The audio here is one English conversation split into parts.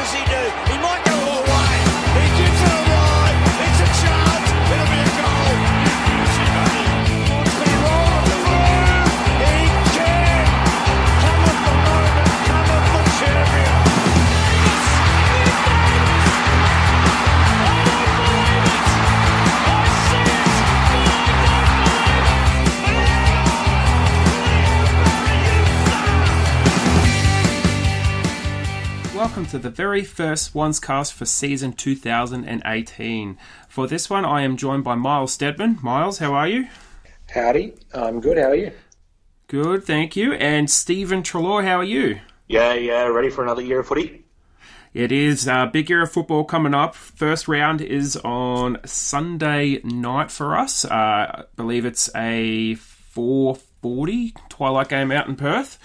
does he do? He might go all the way. He gives it a ride. It's a chance. It'll be a goal. Wants to be rolled through. He can. Cometh the moment. Cometh the champion. Welcome to the very first SwansCast for season 2018. For this one, I am joined by Myles Stedman. Myles, how are you? Howdy, I'm good. How are you? Good, thank you. And Stephen Treloar, how are you? Yeah, ready for another year of footy? It is a big year of football coming up. First round is on Sunday night for us. I believe it's a 4:40 twilight game out in Perth.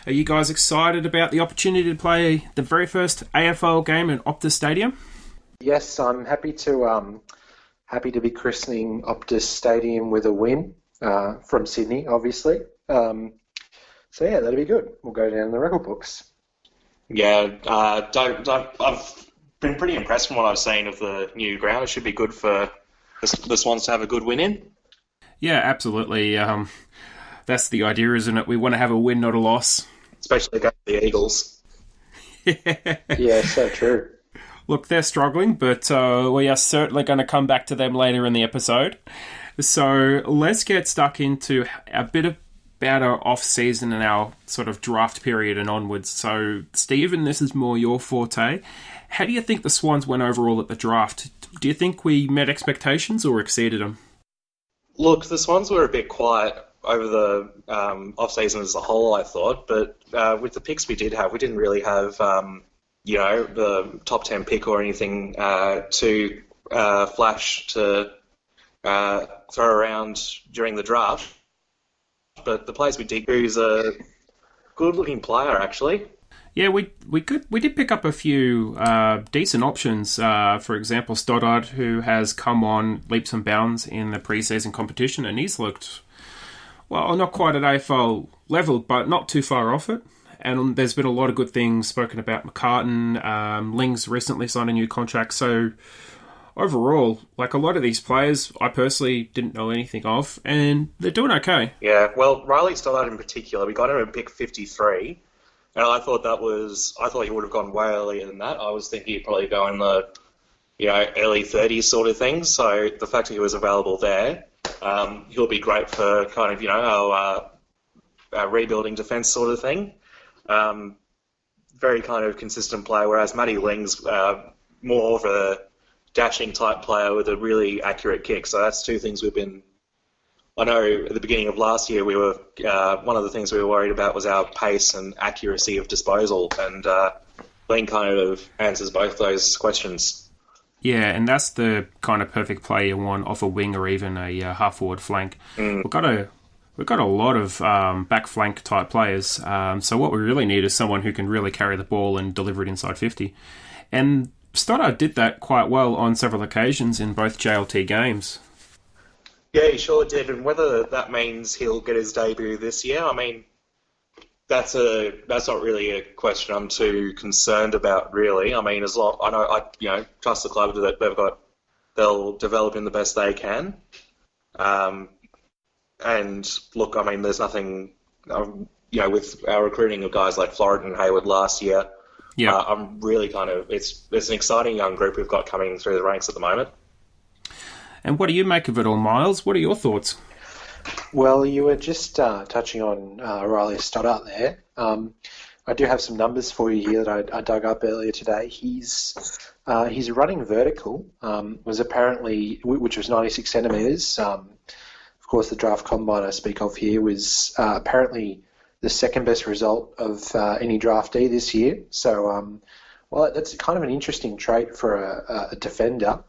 Are you guys excited about the opportunity to play the very first AFL game in Optus Stadium? Yes, I'm happy to be christening Optus Stadium with a win from Sydney, obviously. So yeah, that'll be good. We'll go down in the record books. Yeah, I've been pretty impressed from what I've seen of the new ground. It should be good for the Swans to have a good win in. Yeah, absolutely. That's the idea, isn't it? We want to have a win, not a loss. Especially against the Eagles. Yeah, so true. Look, they're struggling, but we are certainly going to come back to them later in the episode. So let's get stuck into a bit about our off-season and our sort of draft period and onwards. So, Stephen, this is more your forte. How do you think the Swans went overall at the draft? Do you think we met expectations or exceeded them? Look, the Swans were a bit quiet over the off-season as a whole, I thought, but with the picks we did have, we didn't really have, the top 10 pick or anything to flash to throw around during the draft. But the players we did, who's a good-looking player, actually. Yeah, we did pick up a few decent options. For example, Stoddard, who has come on leaps and bounds in the pre-season competition, and he's looked, well, not quite at AFL level, but not too far off it. And there's been a lot of good things spoken about McCartan. Ling's recently signed a new contract. So overall, like a lot of these players, I personally didn't know anything of, and they're doing okay. Yeah, well, Riley Stoddard in particular, we got him at pick 53, and I thought he would have gone way earlier than that. I was thinking he'd probably go in the, early 30s sort of thing. So the fact that he was available there, he'll be great for kind of, our rebuilding defence sort of thing. Very kind of consistent player, whereas Matty Ling's more of a dashing type player with a really accurate kick. So that's two things I know at the beginning of last year we were one of the things we were worried about was our pace and accuracy of disposal, and Ling kind of answers both those questions. Yeah, and that's the kind of perfect play you want off a wing or even a half-forward flank. We've got a lot of back flank type players, so what we really need is someone who can really carry the ball and deliver it inside 50. And Stoddard did that quite well on several occasions in both JLT games. Yeah, he sure did, and whether that means he'll get his debut this year, I mean, that's not really a question I'm too concerned about, really. I mean, I trust the club that they'll develop him the best they can. And look, I mean, there's nothing, with our recruiting of guys like Florent and Hayward last year. Yeah, I'm really it's an exciting young group we've got coming through the ranks at the moment. And what do you make of it all, Myles? What are your thoughts? Well, you were just touching on Riley Stoddart there. I do have some numbers for you here that I dug up earlier today. He's running vertical was apparently, which was 96 centimetres. Of course, the draft combine I speak of here was apparently the second best result of any draftee this year. So, that's kind of an interesting trait for a defender.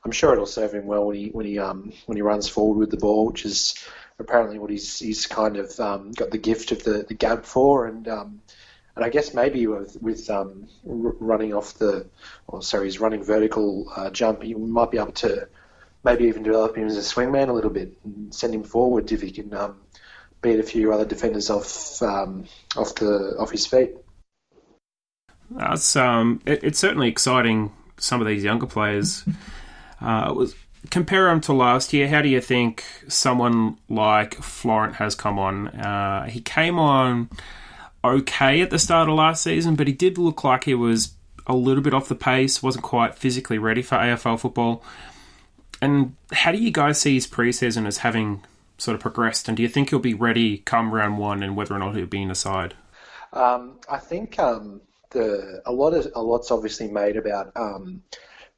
I'm sure it'll serve him well when he runs forward with the ball, which is apparently what he's kind of got the gift of the gab for, and I guess maybe with running his running vertical jump, you might be able to maybe even develop him as a swingman a little bit and send him forward if he can beat a few other defenders off his feet. That's it's certainly exciting. Some of these younger players. Compare them to last year. How do you think someone like Florent has come on? He came on okay at the start of last season, but he did look like he was a little bit off the pace. Wasn't quite physically ready for AFL football. And how do you guys see his preseason as having sort of progressed? And do you think he'll be ready come round one, and whether or not he'll be in the side? I think a lot's obviously made about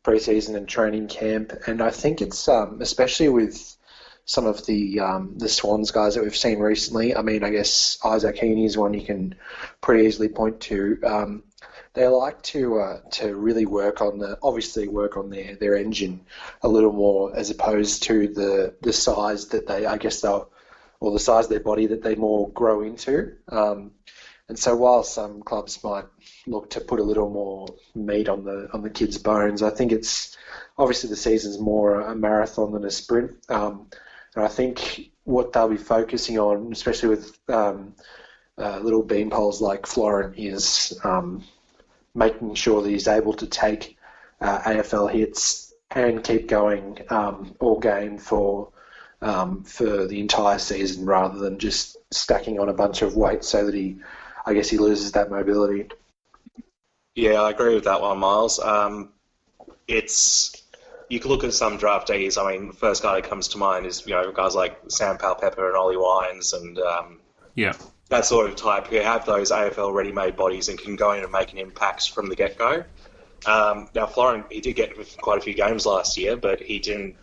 preseason and training camp, and I think it's especially with some of the Swans guys that we've seen recently. I mean, I guess Isaac Heaney is one you can pretty easily point to. They like to really work on their engine a little more, as opposed to the size that the size of their body that they more grow into. And so while some clubs might look to put a little more meat on the kids' bones, I think it's obviously the season's more a marathon than a sprint. And I think what they'll be focusing on, especially with little beanpoles like Florent, is making sure that he's able to take AFL hits and keep going all game for the entire season, rather than just stacking on a bunch of weight so that he loses that mobility. Yeah, I agree with that one, Myles. You can look at some draftees. I mean, the first guy that comes to mind is guys like Sam Powell-Pepper and Ollie Wines and that sort of type who have those AFL ready-made bodies and can go in and make an impact from the get-go. Now, Florent, he did get quite a few games last year, but he didn't.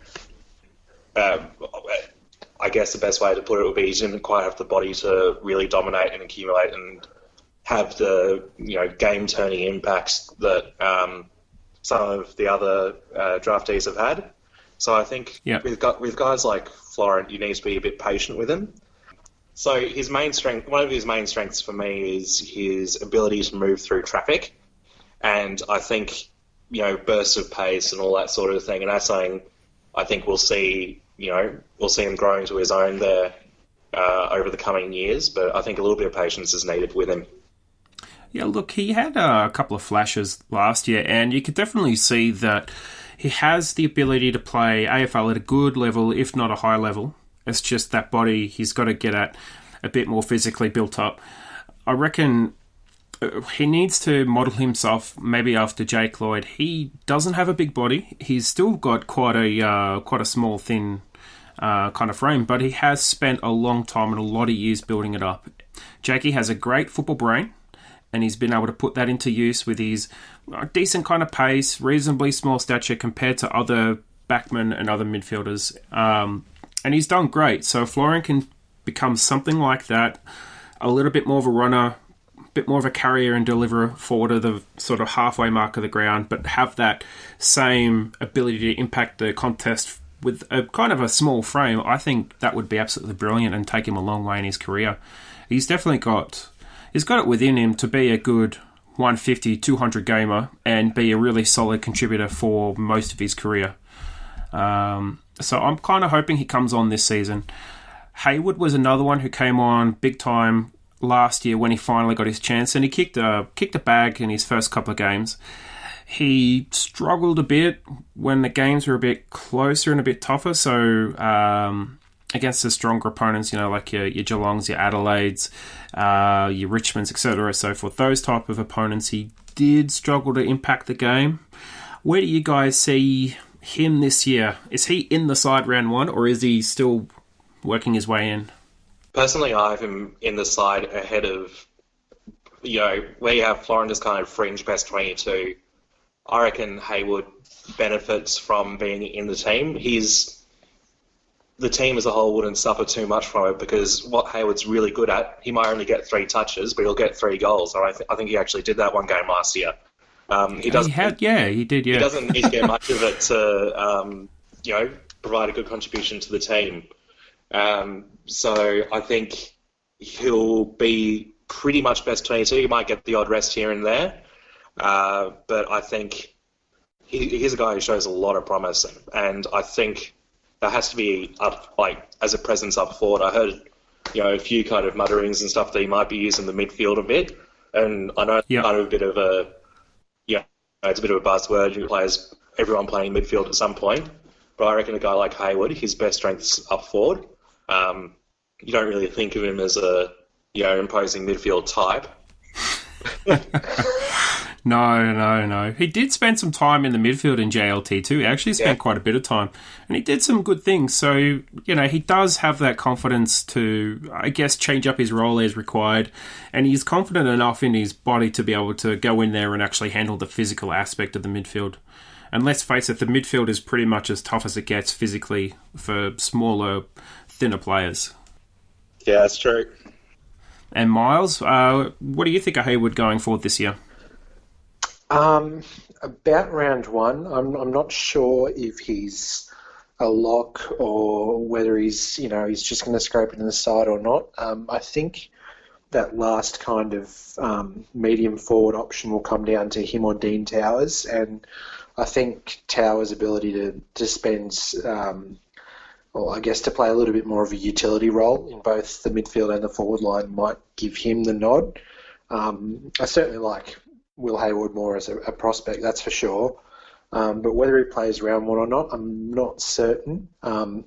I guess the best way to put it would be he didn't quite have the body to really dominate and accumulate and have the game-turning impacts that some of the other draftees have had. So I think with guys like Florent, you need to be a bit patient with him. So one of his main strengths for me is his ability to move through traffic, and I think bursts of pace and all that sort of thing. And that's something I think we'll see him growing to his own there over the coming years. But I think a little bit of patience is needed with him. Yeah, look, he had a couple of flashes last year, and you could definitely see that he has the ability to play AFL at a good level, if not a high level. It's just that body he's got to get at a bit more physically built up. I reckon he needs to model himself maybe after Jake Lloyd. He doesn't have a big body. He's still got quite a small, thin kind of frame, but he has spent a long time and a lot of years building it up. Jakey has a great football brain, and he's been able to put that into use with his decent kind of pace, reasonably small stature compared to other backmen and other midfielders. And he's done great. So if Florent can become something like that, a little bit more of a runner, a bit more of a carrier and deliverer forward of the sort of halfway mark of the ground, but have that same ability to impact the contest with a kind of a small frame, I think that would be absolutely brilliant and take him a long way in his career. He's definitely got it within him to be a good 150, 200 gamer and be a really solid contributor for most of his career. So I'm kind of hoping he comes on this season. Hayward was another one who came on big time last year when he finally got his chance, and he kicked a bag in his first couple of games. He struggled a bit when the games were a bit closer and a bit tougher, so against the stronger opponents, like your Geelongs, your Adelaides, your Richmonds, etc., so forth, those type of opponents, he did struggle to impact the game. Where do you guys see him this year? Is he in the side round one, or is he still working his way in? Personally, I have him in the side ahead of, where you have Florent as kind of fringe best 22. I reckon Hayward benefits from being in the team. The team as a whole wouldn't suffer too much from it, because what Hayward's really good at, he might only get 3 touches, but he'll get 3 goals. I think he actually did that one game last year. He did. Yeah. He doesn't need to get much of it to, provide a good contribution to the team. So I think he'll be pretty much best 22. He might get the odd rest here and there, but I think he's a guy who shows a lot of promise, and I think that has to be up, as a presence up forward. I heard, a few kind of mutterings and stuff that he might be using the midfield a bit. And I know it's Yep. kind of a bit of a, it's a bit of a buzzword. You players, everyone playing midfield at some point. But I reckon a guy like Hayward, his best strength's up forward. You don't really think of him as a, imposing midfield type. No. He did spend some time in the midfield in JLT too. He actually spent quite a bit of time. And he did some good things. So, he does have that confidence to, I guess, change up his role as required. And he's confident enough in his body to be able to go in there and actually handle the physical aspect of the midfield. And let's face it, the midfield is pretty much as tough as it gets physically for smaller, thinner players. Yeah, that's true. And Myles, what do you think of Hayward going forward this year? About round one, I'm not sure if he's a lock or whether he's just going to scrape it in the side or not. I think that last kind of medium forward option will come down to him or Dean Towers, and I think Towers' ability to dispense, I guess to play a little bit more of a utility role in both the midfield and the forward line might give him the nod. I certainly like Will Hayward more as a prospect, that's for sure. But whether he plays round one or not, I'm not certain. But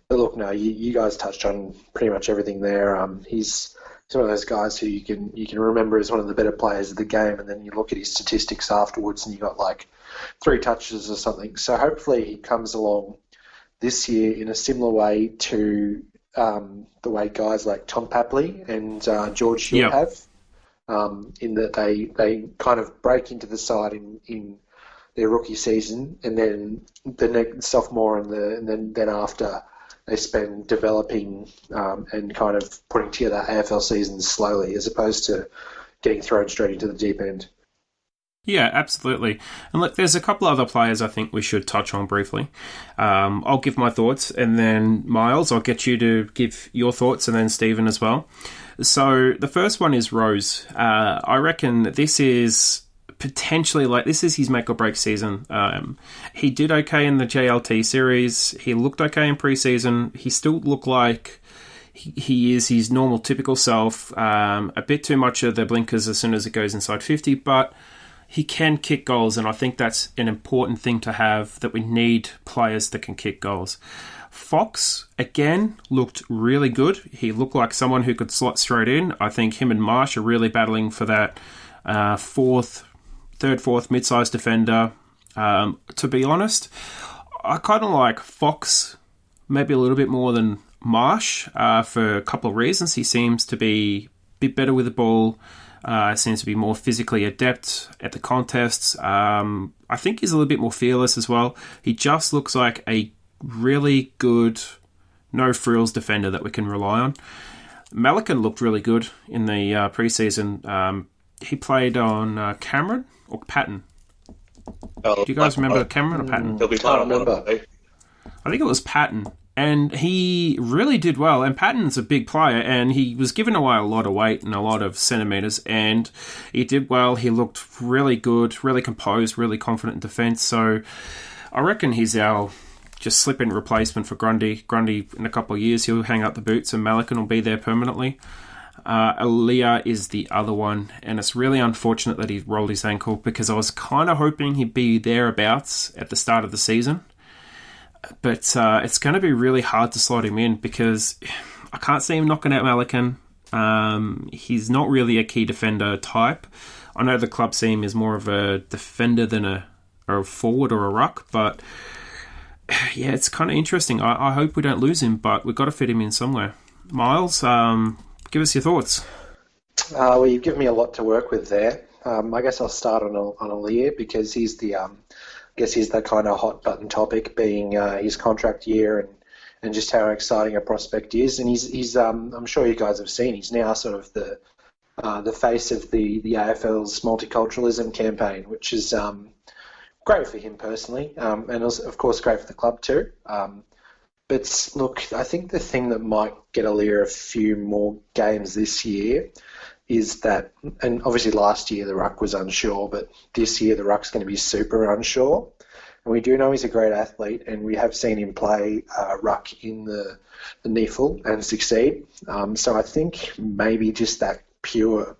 look, no, you guys touched on pretty much everything there. He's one of those guys who you can remember as one of the better players of the game, and then you look at his statistics afterwards and you got like 3 touches or something. So hopefully he comes along this year in a similar way to the way guys like Tom Papley and George Hill have, in that they kind of break into the side in their rookie season, and then the next sophomore and then after they spend developing and kind of putting together AFL seasons slowly, as opposed to getting thrown straight into the deep end. Yeah, absolutely. And look, there's a couple other players I think we should touch on briefly. I'll give my thoughts, and then Myles, I'll get you to give your thoughts, and then Stephen as well. So the first one is Rose. I reckon this is potentially this is his make or break season. He did okay in the JLT series. He looked okay in preseason. He still looked like he is his normal, typical self. A bit too much of the blinkers as soon as it goes inside 50, but he can kick goals, and I think that's an important thing to have, that we need players that can kick goals. Fox, again, looked really good. He looked like someone who could slot straight in. I think him and Marsh are really battling for that third, fourth mid-sized defender. To be honest, I kind of like Fox maybe a little bit more than Marsh for a couple of reasons. He seems to be a bit better with the ball. Seems to be more physically adept at the contests. I think he's a little bit more fearless as well. He just looks like a really good, no-frills defender that we can rely on. Malikan looked really good in the preseason. He played on Cameron or Patton. Do you guys remember Cameron or Patton? He'll be playing on one of them. I think it was Patton. And he really did well. And Patton's a big player, and he was given away a lot of weight and a lot of centimetres, and he did well. He looked really good, really composed, really confident in defence. So I reckon he's our just slip-in replacement for Grundy. Grundy, in a couple of years, he'll hang up the boots, and Malikan will be there permanently. Aaliyah is the other one, and it's really unfortunate that he rolled his ankle, because I was kind of hoping he'd be thereabouts at the start of the season. But it's going to be really hard to slot him in, because I can't see him knocking out Malikan. He's not really a key defender type. I know the club see him as more of a defender than a forward or a ruck, but yeah, it's kind of interesting. I hope we don't lose him, but we've got to fit him in somewhere. Myles, give us your thoughts. Well, you've given me a lot to work with there. I guess I'll start on Aaliyah, because he's the he's that kind of hot button topic, being his contract year and just how exciting a prospect is. And he's I'm sure you guys have seen, he's now sort of the face of the AFL's multiculturalism campaign, which is great for him personally, and also, of course, great for the club too. But look, I think the thing that might get Aaliyah a few more games this year is that, and obviously last year the ruck was unsure, but this year the ruck's going to be super unsure. And we do know he's a great athlete, and we have seen him play ruck in the NEFL and succeed. So I think maybe just that pure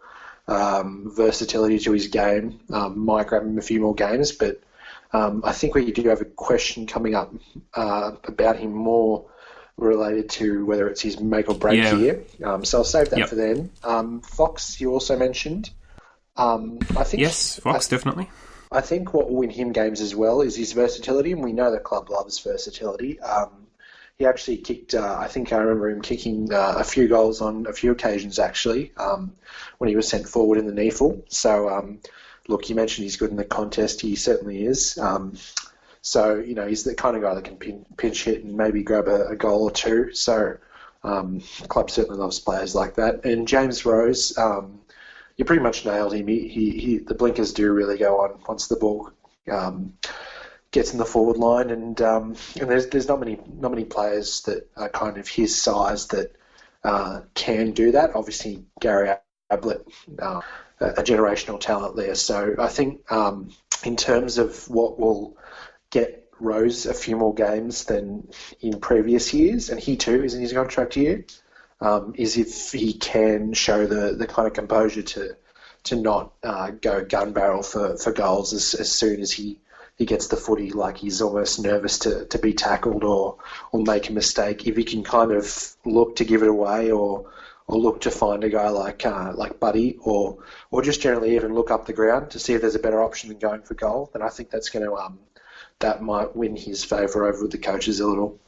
versatility to his game. Might grab him a few more games, but I think we do have a question coming up about him more related to whether it's his make or break year. So I'll save that for then. Fox, you also mentioned. I think yes, Fox, definitely. I think what will win him games as well is his versatility, and we know the club loves versatility. He actually kicked, I think I remember him kicking a few goals on a few occasions, actually, when he was sent forward in the NEFL. So, look, you mentioned he's good in the contest. He certainly is. So, he's the kind of guy that can pinch hit and maybe grab a goal or two. So, the club certainly loves players like that. And James Rose, you pretty much nailed him. The blinkers do really go on once the ball gets in the forward line, and there's not many players that are kind of his size that can do that. Obviously, Gary Ablett, a generational talent there. So I think in terms of what will get Rose a few more games than in previous years, and he too is in his contract year, is if he can show the kind of composure to not go gun barrel for goals as soon as he gets the footy, like he's almost nervous to be tackled or make a mistake. If he can kind of look to give it away or look to find a guy like Buddy or just generally even look up the ground to see if there's a better option than going for goal, then I think that's going to that might win his favour over the coaches a little.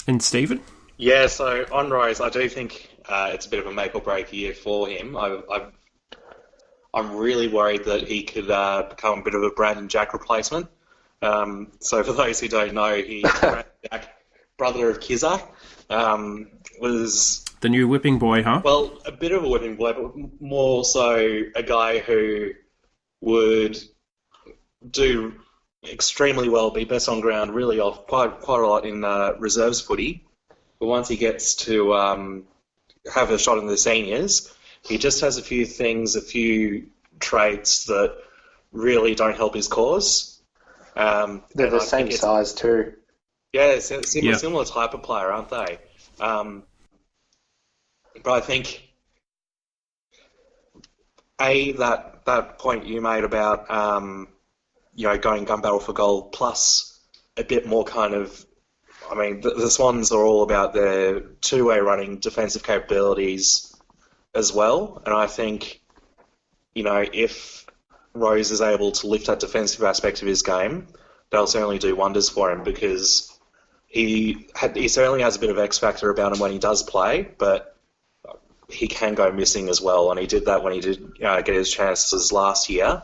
And Stephen? Yeah, so on Rose, I do think it's a bit of a make or break year for him. I'm really worried that he could become a bit of a Brandon Jack replacement. So for those who don't know, he's Brandon Jack, brother of Kizza, was... The new whipping boy, huh? Well, a bit of a whipping boy, but more so a guy who would do extremely well, be best on ground, really off quite a lot in reserves footy. But once he gets to have a shot in the seniors, he just has a few traits that really don't help his cause. They're the same size too. Yeah, similar type of player, aren't they? But I think that point you made about going gun barrel for goal, plus a bit more kind of. I mean, the Swans are all about their two-way running defensive capabilities as well, and I think if Rose is able to lift that defensive aspect of his game, they'll certainly do wonders for him, because he certainly has a bit of X factor about him when he does play, but he can go missing as well, and he did that when he did get his chances last year.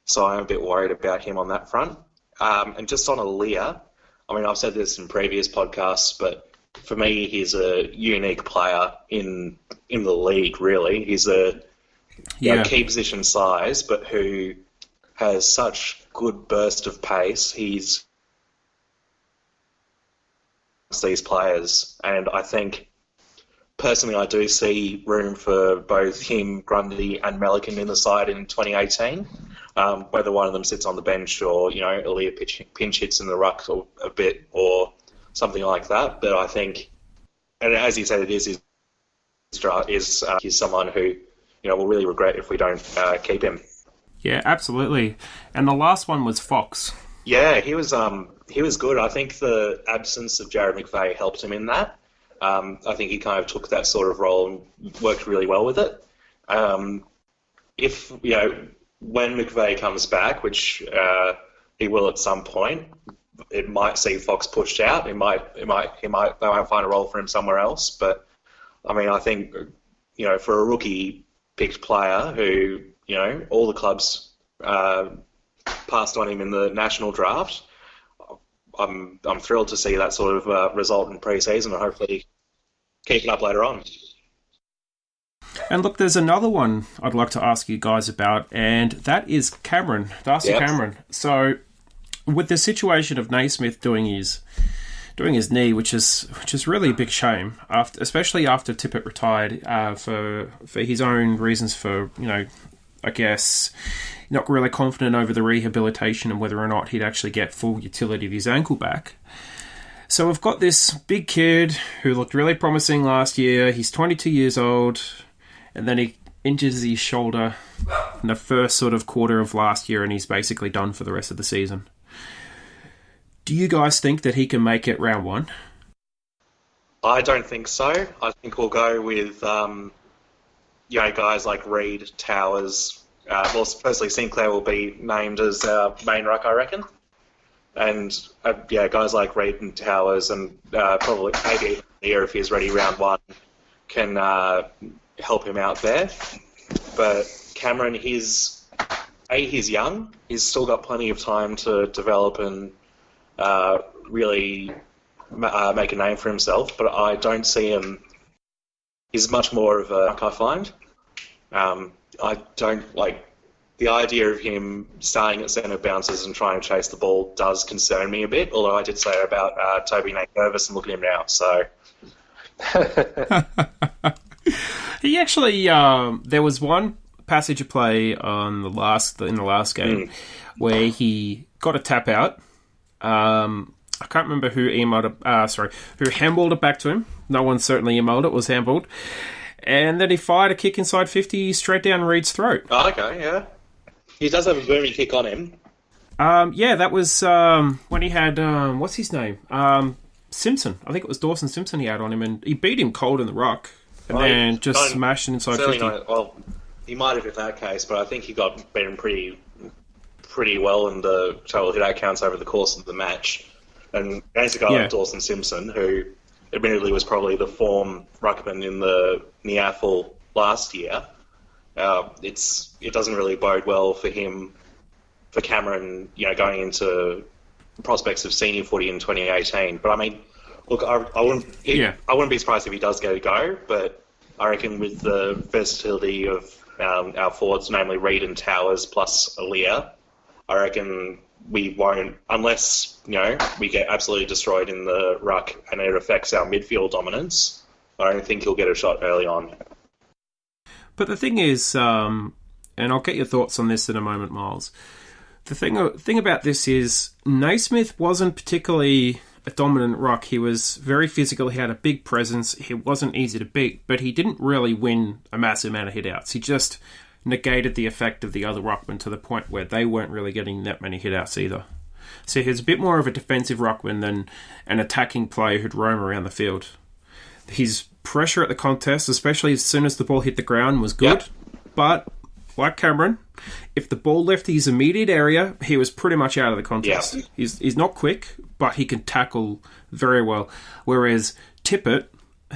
So I'm a bit worried about him on that front. And just on Aaliyah, I mean, I've said this in previous podcasts, but for me, he's a unique player in the league. Really, he's a key position size, but who has such good burst of pace. He's these players, and I think personally, I do see room for both him, Grundy, and Melican in the side in 2018. Whether one of them sits on the bench or Aaliyah pinch hits in the ruck a bit or something like that. But I think, and as you said, he's someone who will really regret if we don't keep him. Yeah, absolutely. And the last one was Fox. Yeah, he was good. I think the absence of Jared McVeigh helped him in that. I think he kind of took that sort of role and worked really well with it. If when McVeigh comes back, which he will at some point, it might see Fox pushed out. They might find a role for him somewhere else. But I mean, I think for a rookie picked player who all the clubs passed on him in the national draft, I'm thrilled to see that sort of result in pre-season, and hopefully keep it up later on. And look, there's another one I'd like to ask you guys about, and that is Cameron, Darcy Cameron. So, with the situation of Naismith doing his knee, which is really a big shame, especially after Tippett retired for his own reasons, for I guess not really confident over the rehabilitation and whether or not he'd actually get full utility of his ankle back. So we've got this big kid who looked really promising last year. He's 22 years old, and then he injures his shoulder in the first sort of quarter of last year, and he's basically done for the rest of the season. Do you guys think that he can make it round one? I don't think so. I think we'll go with guys like Reid, Towers. Well, firstly, Sinclair will be named as our main ruck, I reckon. And guys like Reid and Towers, and probably maybe even Lear, if he's ready round one, can help him out there. But Cameron, he's young. He's still got plenty of time to develop and really make a name for himself. But I don't see him. He's much more of a ruck, I find. I don't like the idea of him starting at centre bounces and trying to chase the ball does concern me a bit, although I did say about Toby Nate-Nervous and look at him now, so... He actually, there was one passage of play in the last game where he got a tap out. I can't remember who who handballed it back to him. No one certainly emailed it, was handballed. And then he fired a kick inside 50 straight down Reid's throat. Oh, okay, yeah. He does have a booming kick on him. That was when he had, what's his name? Simpson. I think it was Dawson Simpson he had on him, and he beat him cold in the ruck, and then just smashed it inside 50. Well, he might have in that case, but I think he got beaten pretty well in the total hit-out counts over the course of the match. And against a guy like Dawson Simpson, who admittedly was probably the form ruckman in the AFL last year, it doesn't really bode well for Cameron, going into prospects of senior footy in 2018. But I mean, look, I wouldn't be surprised if he does get a go. But I reckon with the versatility of our forwards, namely Reid and Towers plus Lear, I reckon we won't, unless we get absolutely destroyed in the ruck and it affects our midfield dominance. I don't think he'll get a shot early on. But the thing is, and I'll get your thoughts on this in a moment, Myles. The thing about this is Naismith wasn't particularly a dominant ruck. He was very physical. He had a big presence. He wasn't easy to beat, but he didn't really win a massive amount of hit-outs. He just negated the effect of the other ruckmen to the point where they weren't really getting that many hit-outs either. So he was a bit more of a defensive ruckman than an attacking player who'd roam around the field. His pressure at the contest, especially as soon as the ball hit the ground, was good. Yep. But, like Cameron, if the ball left his immediate area, he was pretty much out of the contest. Yep. He's not quick, but he can tackle very well. Whereas Tippett,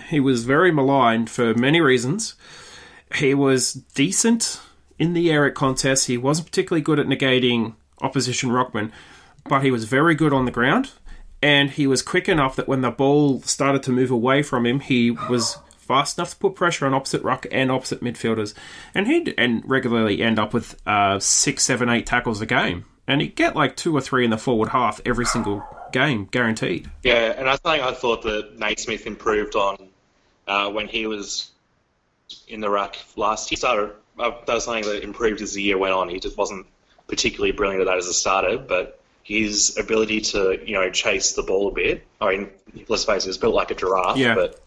he was very maligned for many reasons. He was decent in the air at contests. He wasn't particularly good at negating opposition ruckmen, but he was very good on the ground. And he was quick enough that when the ball started to move away from him, he was fast enough to put pressure on opposite ruck and opposite midfielders. And he'd regularly end up with 6, 7, 8 tackles a game. And he'd get like 2 or 3 in the forward half every single game, guaranteed. Yeah, and I thought that Naismith improved on when he was in the ruck last year. So that was something that improved as the year went on. He just wasn't particularly brilliant at that as a starter, but his ability to, chase the ball a bit. I mean, let's face it, it's built like a giraffe, but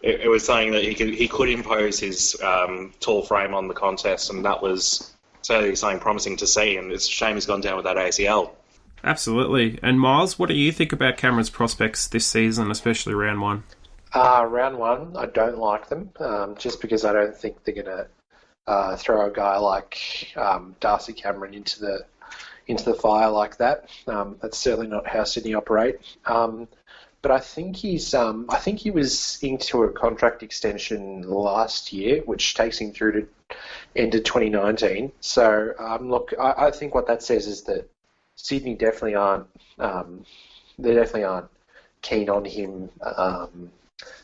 it was something that he could impose his tall frame on the contest, and that was certainly something promising to see, and it's a shame he's gone down with that ACL. Absolutely. And Myles, what do you think about Cameron's prospects this season, especially round one? Round one, I don't like them, just because I don't think they're going to throw a guy like Darcy Cameron into the fire like that. That's certainly not how Sydney operate. But I think he was into a contract extension last year, which takes him through to end of 2019. So look, I think what that says is that Sydney definitely aren't keen on him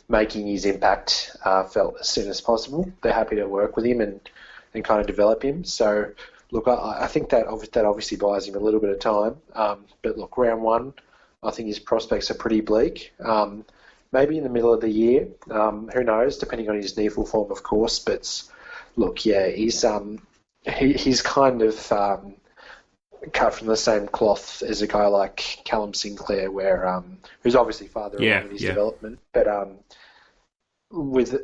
making his impact felt as soon as possible. They're happy to work with him and kind of develop him. So look, I think that obviously buys him a little bit of time. But look, round one, I think his prospects are pretty bleak. Maybe in the middle of the year, who knows, depending on his near full form, of course. But look, yeah, he's kind of cut from the same cloth as a guy like Callum Sinclair, who's obviously farther along in his development. But with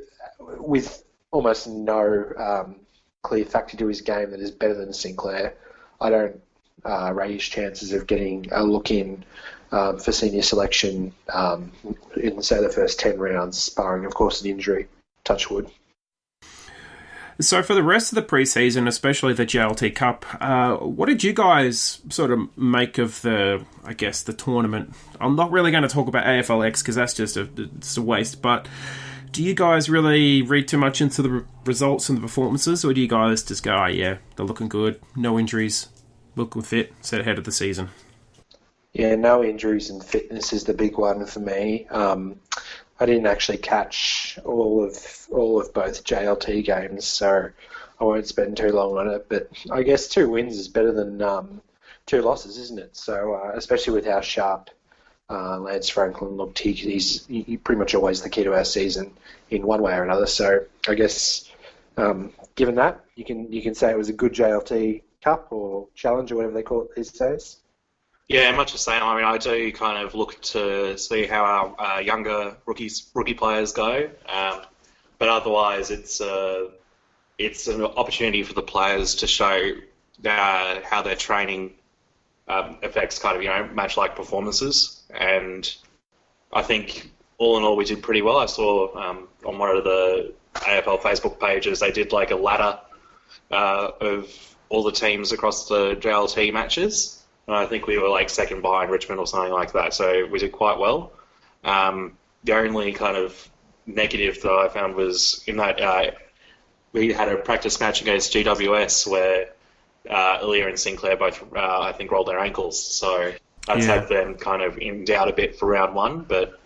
almost no clear factor to his game that is better than Sinclair. I don't rate his chances of getting a look in for senior selection in, say, the first 10 rounds, barring, of course, an injury. Touch wood. So for the rest of the preseason, especially the JLT Cup, what did you guys sort of make of the tournament? I'm not really going to talk about AFLX because that's just a waste, but do you guys really read too much into the results and the performances, or do you guys just go, oh yeah, they're looking good, no injuries, looking fit, set ahead of the season? Yeah, no injuries and fitness is the big one for me. I didn't actually catch all of both JLT games, so I won't spend too long on it. But I guess 2 wins is better than 2 losses, isn't it? So especially with how sharp Lance Franklin looked, he's pretty much always the key to our season in one way or another. So I guess given that, you can say it was a good JLT Cup or Challenge or whatever they call it these days. Yeah, much the same. I mean, I do kind of look to see how our younger rookie players go, but otherwise, it's an opportunity for the players to show how their training affects kind of match-like performances. And I think all in all, we did pretty well. I saw on one of the AFL Facebook pages they did like a ladder of all the teams across the JLT matches. And I think we were like second behind Richmond or something like that, so we did quite well. The only kind of negative that I found was in that we had a practice match against GWS where Aaliyah and Sinclair both, I think, rolled their ankles. So that's had them kind of in doubt a bit for round 1, but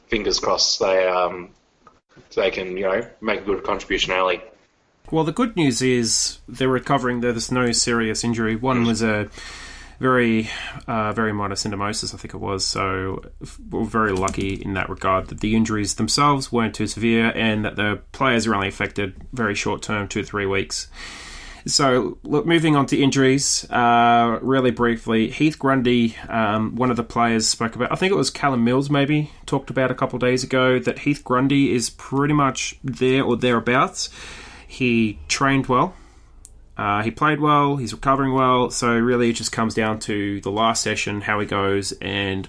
fingers crossed they can, make a good contribution early. Well, the good news is they're recovering. There's no serious injury. One was a very minor syndesmosis, I think it was. So we're very lucky in that regard that the injuries themselves weren't too severe and that the players are only affected very short term, 2-3 weeks. So look, moving on to injuries, really briefly, Heath Grundy, one of the players spoke about, I think it was Callum Mills maybe, talked about a couple of days ago that Heath Grundy is pretty much there or thereabouts. He trained well. He played well, he's recovering well, so really it just comes down to the last session, how he goes, and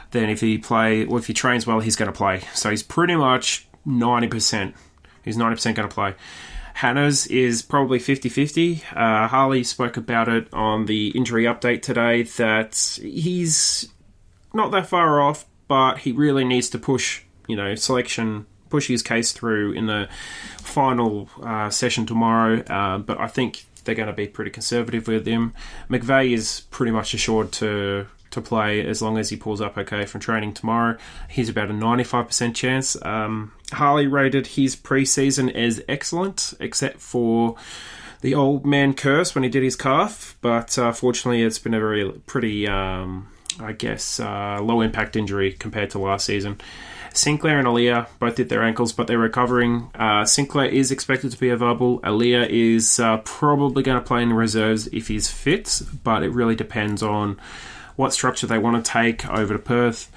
then if he trains well, he's going to play. So he's pretty much 90%. He's 90% going to play. Hannah's is probably 50-50. Harley spoke about it on the injury update today, that he's not that far off, but he really needs to push, selection, push his case through in the final session tomorrow, but I think they're going to be pretty conservative with him. McVeigh is pretty much assured to play as long as he pulls up okay from training tomorrow. He's about a 95% chance. Harley rated his preseason as excellent, except for the old man curse when he did his calf, but fortunately it's been a pretty low impact injury compared to last season. Sinclair and Aaliyah both did their ankles, but they're recovering. Sinclair is expected to be available. Aaliyah is probably going to play in the reserves if he's fit, but it really depends on what structure they want to take over to Perth.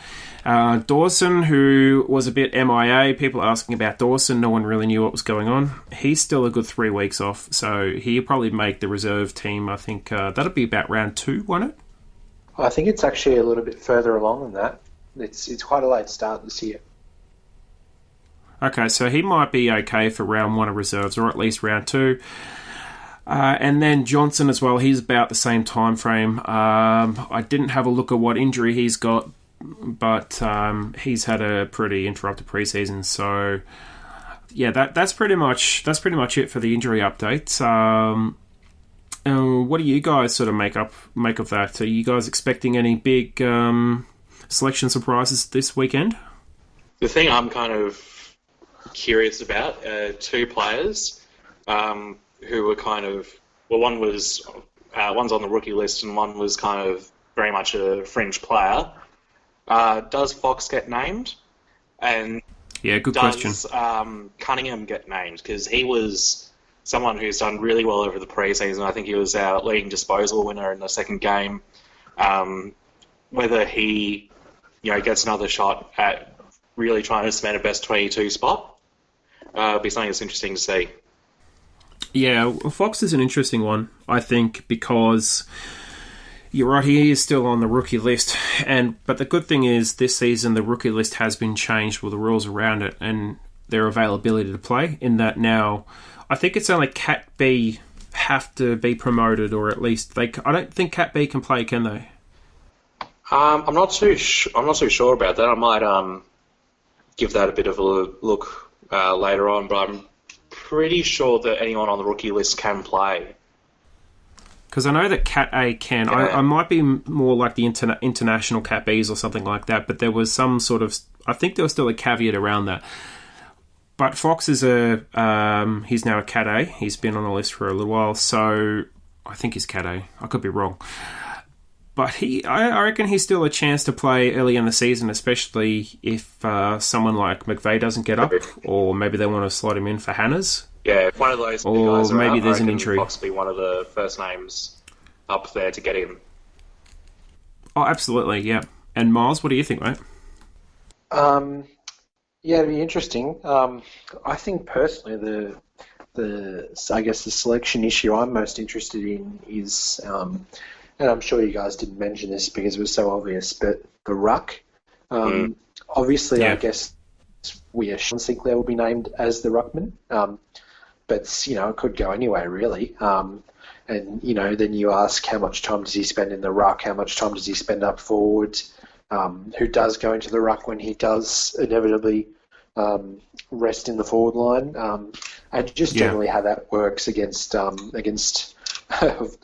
Dawson, who was a bit MIA, people asking about Dawson, no one really knew what was going on. He's still a good 3 weeks off, so he'll probably make the reserve team. I think that'll be about round 2, won't it? I think it's actually a little bit further along than that. It's quite a late start this year. Okay, so he might be okay for round 1 of reserves, or at least round 2. And then Johnson as well, he's about the same time frame. I didn't have a look at what injury he's got, but he's had a pretty interrupted preseason. So yeah, that's pretty much it for the injury updates. What do you guys sort of make of that? Are you guys expecting any big selection surprises this weekend? The thing I'm kind of curious about, 2 players who were kind of, well, one's on the rookie list and one was kind of very much a fringe player. Does Fox get named? And yeah, good question. Does Cunningham get named? Because he was someone who's done really well over the preseason. I think he was our leading disposal winner in the second game. Whether he, gets another shot at really trying to cement a best 22 spot. It'll be something that's interesting to see. Yeah, Fox is an interesting one, I think, because you're right, he is still on the rookie list, but the good thing is this season the rookie list has been changed with the rules around it and their availability to play, in that now I think it's only Cat B have to be promoted, or at least I don't think Cat B can play, can they? I'm not too sure about that. I might give that a bit of a look later on, but I'm pretty sure that anyone on the rookie list can play. Because I know that Cat A can. Yeah. I might be more like the international Cat Bs or something like that, but there was some sort of... I think there was still a caveat around that. But Fox is he's now a Cat A. He's been on the list for a little while, so I think he's Cat A. I could be wrong. But I reckon he's still a chance to play early in the season, especially if someone like McVeigh doesn't get up, or maybe they want to slot him in for Hannah's. Yeah, if one of those or guys are maybe out, there's I an reckon injury. Fox will be one of the first names up there to get him. Oh, absolutely, yeah. And Myles, what do you think, mate? Yeah, it'd be interesting. I think personally, the selection issue I'm most interested in is, and I'm sure you guys didn't mention this because it was so obvious, but the ruck. Obviously, Yeah. I guess Sean Sinclair will be named as the ruckman, but it could go anyway, really. And then you ask how much time does he spend in the ruck? How much time does he spend up forward? Who does go into the ruck when he does inevitably rest in the forward line, and just generally how that works against of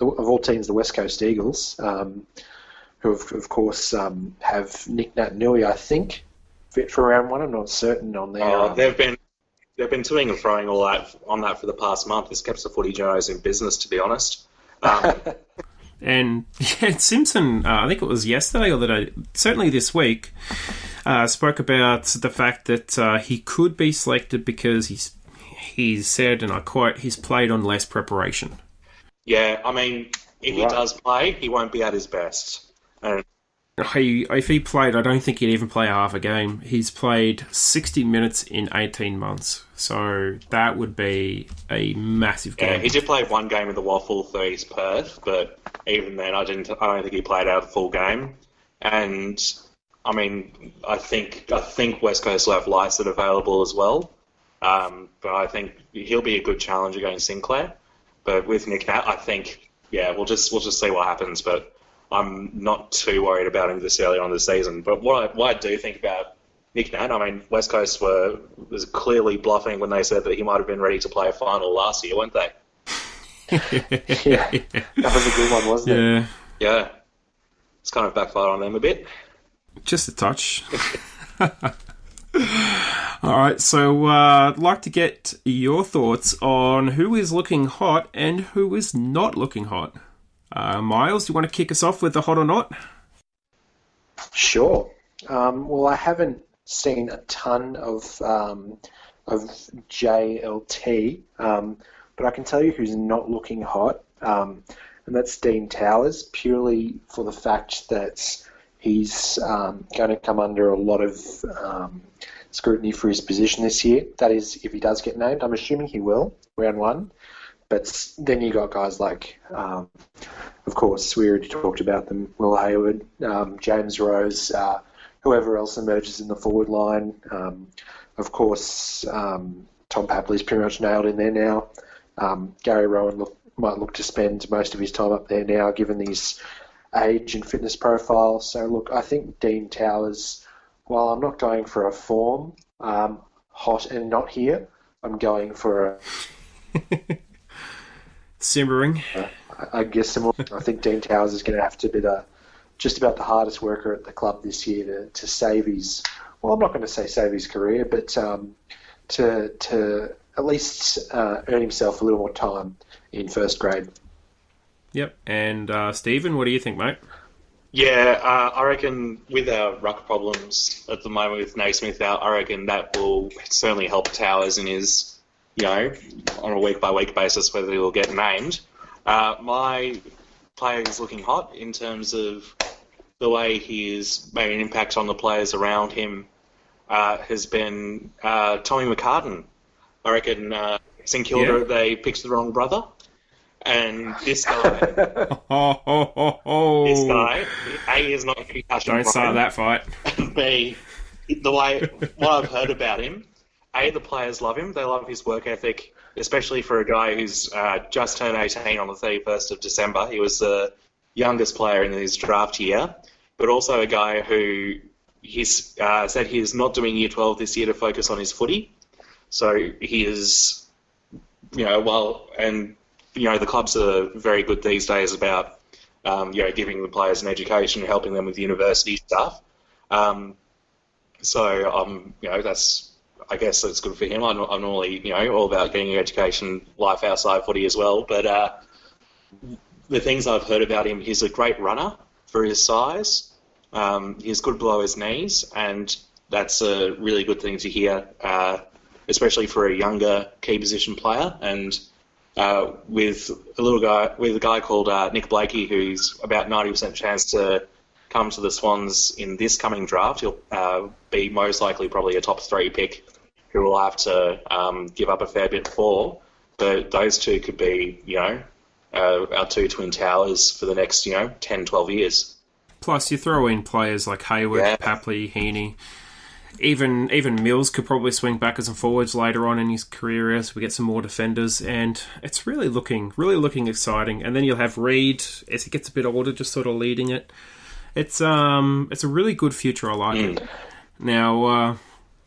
all teams, the West Coast Eagles, who of course have Nick Naitanui, I think, fit for round one. I'm not certain on their. They've been toing and throwing all that on that for the past month. This keeps the footy journos in business, to be honest. And Simpson, I think it was yesterday or the day, certainly this week, spoke about the fact that he could be selected because he's said, and I quote, he's played on less preparation. Yeah, I mean, if he does play, he won't be at his best. And If he played, I don't think he'd even play half a game. He's played 60 minutes in 18 months, so that would be a massive game. yeah, he did play one game in the Waffle for East Perth, but even then, I don't think he played out the full game. And I mean, I think West Coast will have Lycett available as well. But I think he'll be a good challenge against Sinclair. But with Nick Nat, I think we'll just see what happens. But I'm not too worried about him this early on in the season. But what I do think about Nick Nat, I mean, West Coast was clearly bluffing when they said that he might have been ready to play a final last year, weren't they? Yeah, that was a good one, wasn't it? Yeah. It's kind of backfired on them a bit. Just a touch. All right, so I'd like to get your thoughts on who is looking hot and who is not looking hot. Myles, do you want to kick us off with the hot or not? Sure. Well, I haven't seen a ton of JLT, but I can tell you who's not looking hot, and that's Dean Towers, purely for the fact that he's going to come under a lot of scrutiny for his position this year. That is, if he does get named. I'm assuming he will, round one. But then you got guys like, of course, we already talked about them, Will Hayward, James Rose, whoever else emerges in the forward line. Of course, Tom Papley's pretty much nailed in there now. Gary Rowan might look to spend most of his time up there now, given his age and fitness profile. So, look, I think Dean Towers, while I'm not going for a form, hot and not here, I'm going for a... Simmering. I guess similar. I think Dean Towers is going to have to be just about the hardest worker at the club this year to save his... Well, I'm not going to say save his career, but to at least earn himself a little more time in first grade. Yep. And Stephen, what do you think, mate? Yeah, I reckon with our ruck problems at the moment with Naismith out, I reckon that will certainly help Towers in his, on a week-by-week basis, whether he'll get named. My player is looking hot in terms of the way he has made an impact on the players around him has been Tommy McCartan. I reckon St Kilda, they picked the wrong brother. And this guy, this guy, A, is not a concussion Don't start that fight. B, what I've heard about him, A, the players love him. They love his work ethic, especially for a guy who's just turned 18 on the 31st of December. He was the youngest player in his draft year, but also a guy who he's said he is not doing Year 12 this year to focus on his footy. So he is, the clubs are very good these days about, giving the players an education, helping them with university stuff. I guess that's good for him. I'm normally, all about getting your education, life outside footy as well. But the things I've heard about him, he's a great runner for his size. He's good below his knees, and that's a really good thing to hear, especially for a younger key position player. And with a guy called Nick Blakey, who's about 90% chance to come to the Swans in this coming draft. He'll be most likely probably a top 3 pick who will have to give up a fair bit for. But those two could be, our two twin towers for the next, 10, 12 years. Plus, you throw in players like Hayward, Papley, Heaney. Even Myles could probably swing backwards and forwards later on in his career as we get some more defenders, and it's really looking exciting. And then you'll have Reid as he gets a bit older, just sort of leading it. It's a really good future. I like it. Now,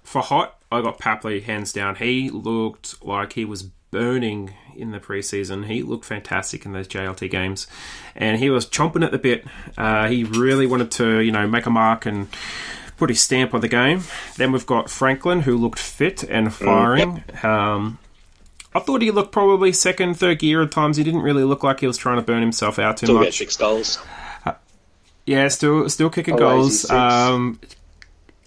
for hot, I got Papley hands down. He looked like he was burning in the preseason. He looked fantastic in those JLT games, and he was chomping at the bit. He really wanted to, make a mark and put his stamp on the game. Then we've got Franklin, who looked fit and firing. I thought he looked probably second, third gear at times. He didn't really look like he was trying to burn himself out too much. Still get 6 goals. Yeah, still kicking goals.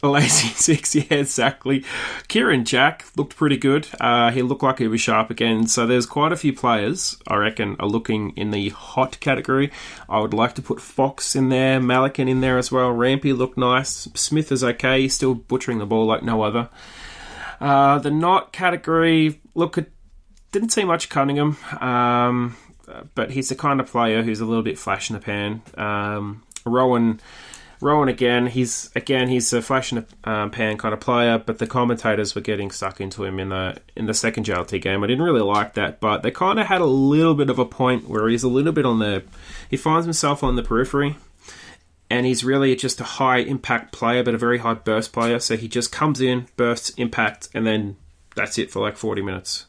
A lazy 6, yeah, exactly. Kieran Jack looked pretty good. He looked like he was sharp again. So there's quite a few players, I reckon, are looking in the hot category. I would like to put Fox in there, Malikan in there as well. Rampy looked nice. Smith is okay. He's still butchering the ball like no other. The not category, look, it didn't see much Cunningham, but he's the kind of player who's a little bit flash in the pan. Rowan again, he's a flash in the pan kind of player, but the commentators were getting stuck into him in the second JLT game. I didn't really like that, but they kind of had a little bit of a point where he's a little bit he finds himself on the periphery, and he's really just a high impact player, but a very high burst player. So he just comes in, bursts, impact, and then that's it for like 40 minutes.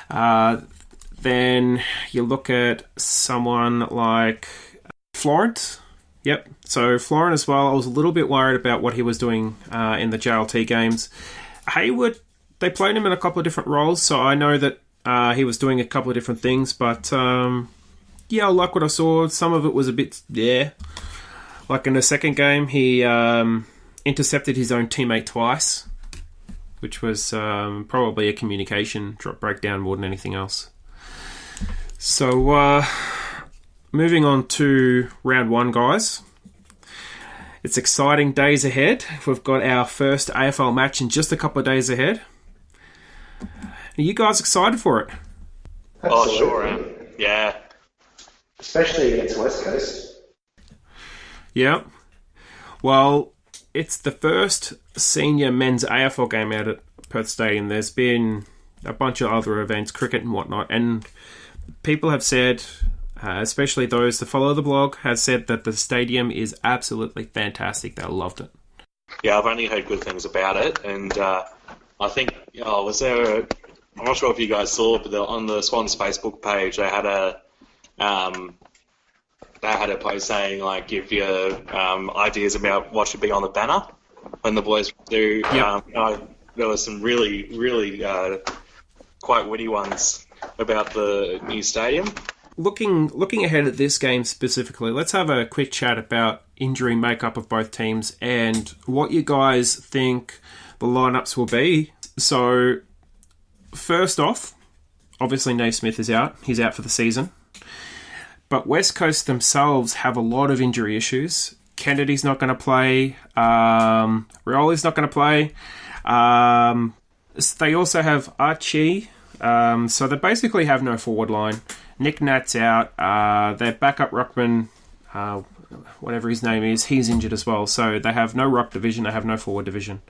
Then you look at someone like Florent. Yep, so Florent as well. I was a little bit worried about what he was doing in the JLT games. Hayward, they played him in a couple of different roles, so I know that he was doing a couple of different things, but I like what I saw. Some of it was a bit, like in the second game, he intercepted his own teammate twice, which was probably a communication breakdown more than anything else. So, moving on to round 1, guys. It's exciting days ahead. We've got our first AFL match in just a couple of days ahead. Are you guys excited for it? Absolutely. Oh, sure am. Yeah. Especially against West Coast. Yeah. Well, it's the first senior men's AFL game out at Perth Stadium. There's been a bunch of other events, cricket and whatnot, and people have said, especially those that follow the blog, has said that the stadium is absolutely fantastic. They loved it. Yeah, I've only heard good things about it, and I think, I'm not sure if you guys saw, but on the Swans Facebook page, they had a post saying, like, give your ideas about what should be on the banner when the boys do. Yep. There were some really, really quite witty ones about the new stadium. Looking ahead at this game specifically, let's have a quick chat about injury makeup of both teams and what you guys think the lineups will be. So, first off, obviously Naismith is out. He's out for the season. But West Coast themselves have a lot of injury issues. Kennedy's not going to play. Rioli's not going to play. They also have Archie, so they basically have no forward line. Nick Nat's out. Their backup ruckman, whatever his name is, he's injured as well. So they have no ruck division, they have no forward division.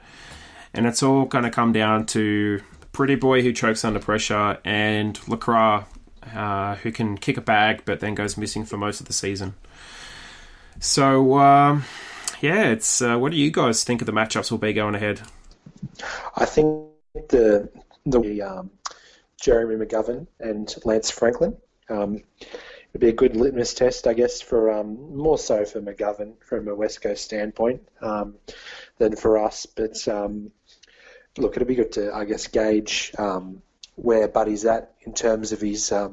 And it's all going to come down to Pretty Boy, who chokes under pressure, and Lacroix, who can kick a bag but then goes missing for most of the season. So, it's what do you guys think of the matchups will be going ahead? I think the Jeremy McGovern and Lance Franklin it'd be a good litmus test, I guess, for more so for McGovern from a West Coast standpoint than for us. But look, it'd be good to, I guess, gauge where Buddy's at in terms of his I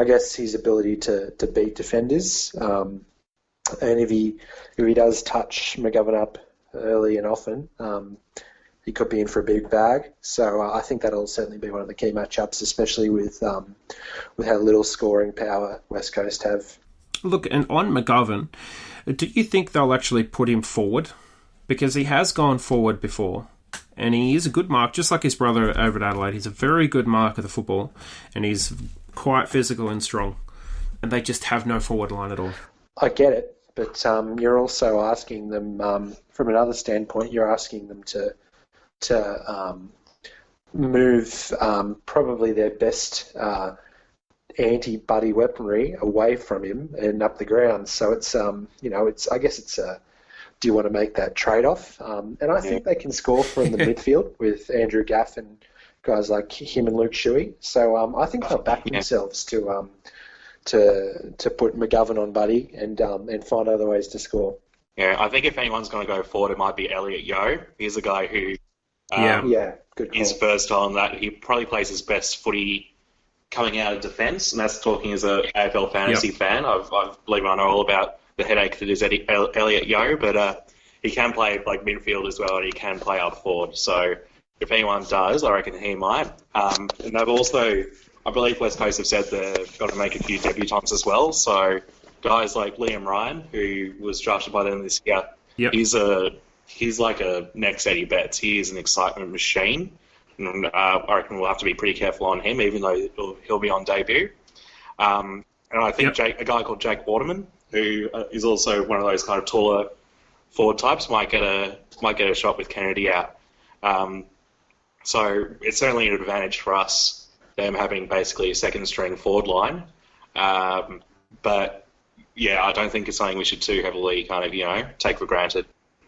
guess his ability to beat defenders. And if he does touch McGovern up early and often, he could be in for a big bag. So I think that'll certainly be one of the key matchups, especially with how little scoring power West Coast have. Look, and on McGovern, do you think they'll actually put him forward? Because he has gone forward before, and he is a good mark, just like his brother over at Adelaide. He's a very good mark of the football, and he's quite physical and strong. And they just have no forward line at all. I get it, but you're also asking them, from another standpoint, you're asking them to move probably their best anti-Buddy weaponry away from him and up the ground. So it's I guess it's do you want to make that trade-off? And I think they can score from the midfield with Andrew Gaff and guys like him and Luke Shuey. So I think they'll back themselves to put McGovern on Buddy and find other ways to score. Yeah, I think if anyone's going to go forward, it might be Elliot Yeo. He's a guy who good call. is versed on that. He probably plays his best footy coming out of defence, and that's talking as a AFL fantasy fan. I believe I know all about the headache that is Elliot Yeo, but he can play like midfield as well, and he can play up forward. So if anyone does, I reckon he might. And they've also, I believe West Coast have said they've got to make a few debutants as well. So guys like Liam Ryan, who was drafted by them this year, he's like a next Eddie Betts. He is an excitement machine. And I reckon we'll have to be pretty careful on him, even though he'll be on debut. And I think a guy called Jake Waterman, who is also one of those kind of taller forward types, might get a shot with Kennedy out. So it's certainly an advantage for us, them having basically a second string forward line. But yeah, I don't think it's something we should too heavily kind of take for granted.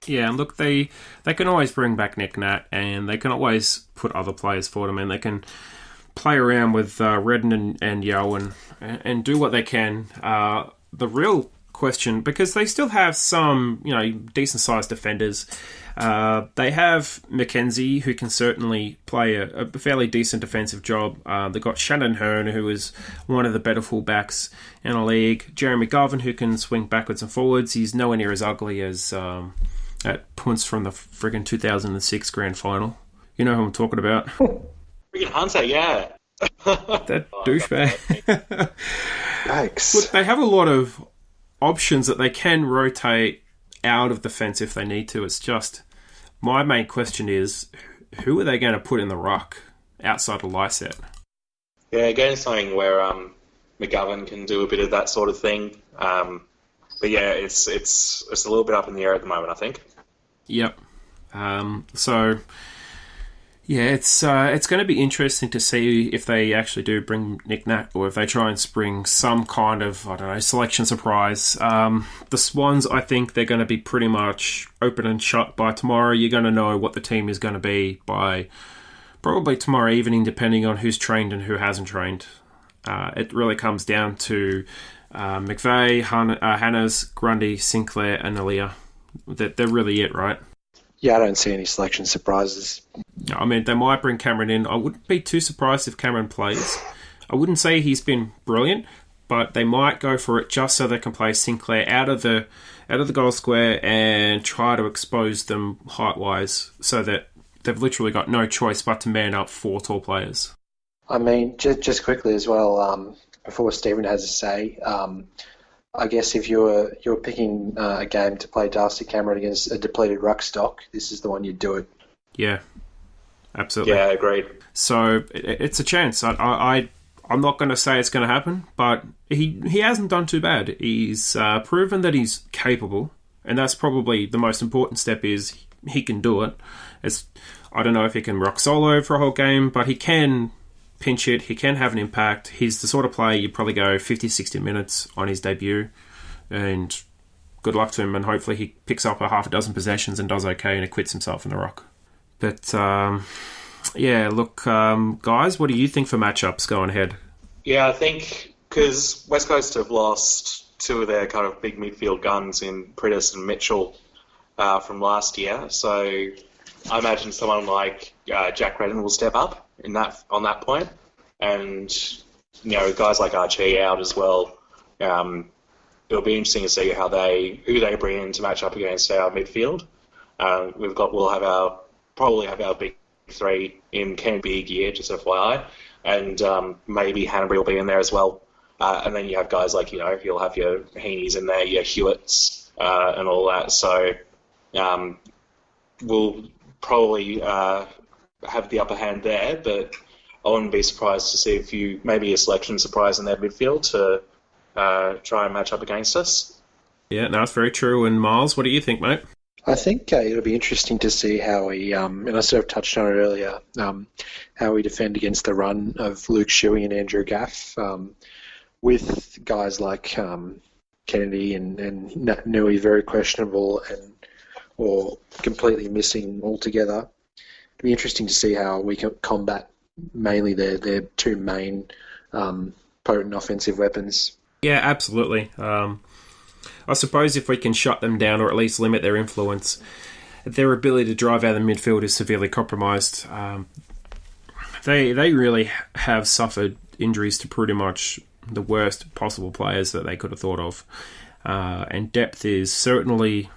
Yeah, and look, they can always bring back Nick Nat, and they can always put other players for them, and they can play around with Redden and Yeo and do what they can. The real question, because they still have some, decent-sized defenders. They have Mackenzie, who can certainly play a fairly decent defensive job. They've got Shannon Hearn, who is one of the better fullbacks in the league. Jeremy McGovern, who can swing backwards and forwards. He's nowhere near as ugly as that punts from the friggin' 2006 grand final. You know who I'm talking about. Friggin' Hunter, yeah. That douchebag. Yikes. Look, they have a lot of options that they can rotate out of the fence if they need to. It's just, my main question is, who are they going to put in the ruck outside of Lyset? Yeah, again, something where McGovern can do a bit of that sort of thing. But yeah, it's a little bit up in the air at the moment, I think. Yep. So yeah, it's going to be interesting to see if they actually do bring Nick Nat, or if they try and spring some kind of, selection surprise. The Swans, I think they're going to be pretty much open and shut by tomorrow. You're going to know what the team is going to be by probably tomorrow evening, depending on who's trained and who hasn't trained. It really comes down to McVeigh, Hannes, Grundy, Sinclair, and Alia. They're really it, right? Yeah, I don't see any selection surprises. I mean, they might bring Cameron in. I wouldn't be too surprised if Cameron plays. I wouldn't say he's been brilliant, but they might go for it just so they can play Sinclair out of the goal square and try to expose them height-wise, so that they've literally got no choice but to man up 4 tall players. I mean, just quickly as well, before Stephen has a say, I guess if you're picking a game to play Darcy Cameron against a depleted ruck stock, this is the one you'd do it. Yeah, absolutely. Yeah, agreed. So it's a chance. I'm not going to say it's going to happen, but he hasn't done too bad. He's proven that he's capable, and that's probably the most important step. Is he can do it. I don't know if he can rock solo for a whole game, but he can pinch hit. He can have an impact. He's the sort of player you'd probably go 50, 60 minutes on his debut, and good luck to him. And hopefully he picks up a half a dozen possessions and does okay and acquits himself in the ruck. But yeah, look, guys, what do you think for matchups going ahead? Yeah, I think because West Coast have lost two of their kind of big midfield guns in Pritis and Mitchell from last year, so I imagine someone like Jack Redden will step up on that point, and guys like Archie out as well. It'll be interesting to see who they bring in to match up against our midfield. We'll probably have our big three in Ken Big gear, just FYI, and maybe Hanbury will be in there as well. And then you have guys like you'll have your Heenies in there, your Hewitts, and all that. So we'll probably have the upper hand there, but I wouldn't be surprised to see maybe a selection surprise in their midfield to try and match up against us. Yeah, no, it's very true. And Myles, what do you think, mate? I think it'll be interesting to see how we, and I sort of touched on it earlier, how we defend against the run of Luke Shuey and Andrew Gaff, with guys like Kennedy and Nui very questionable or completely missing altogether. It'll be interesting to see how we can combat mainly their two main potent offensive weapons. Yeah, absolutely. I suppose if we can shut them down or at least limit their influence, their ability to drive out of the midfield is severely compromised. They really have suffered injuries to pretty much the worst possible players that they could have thought of. And depth is certainly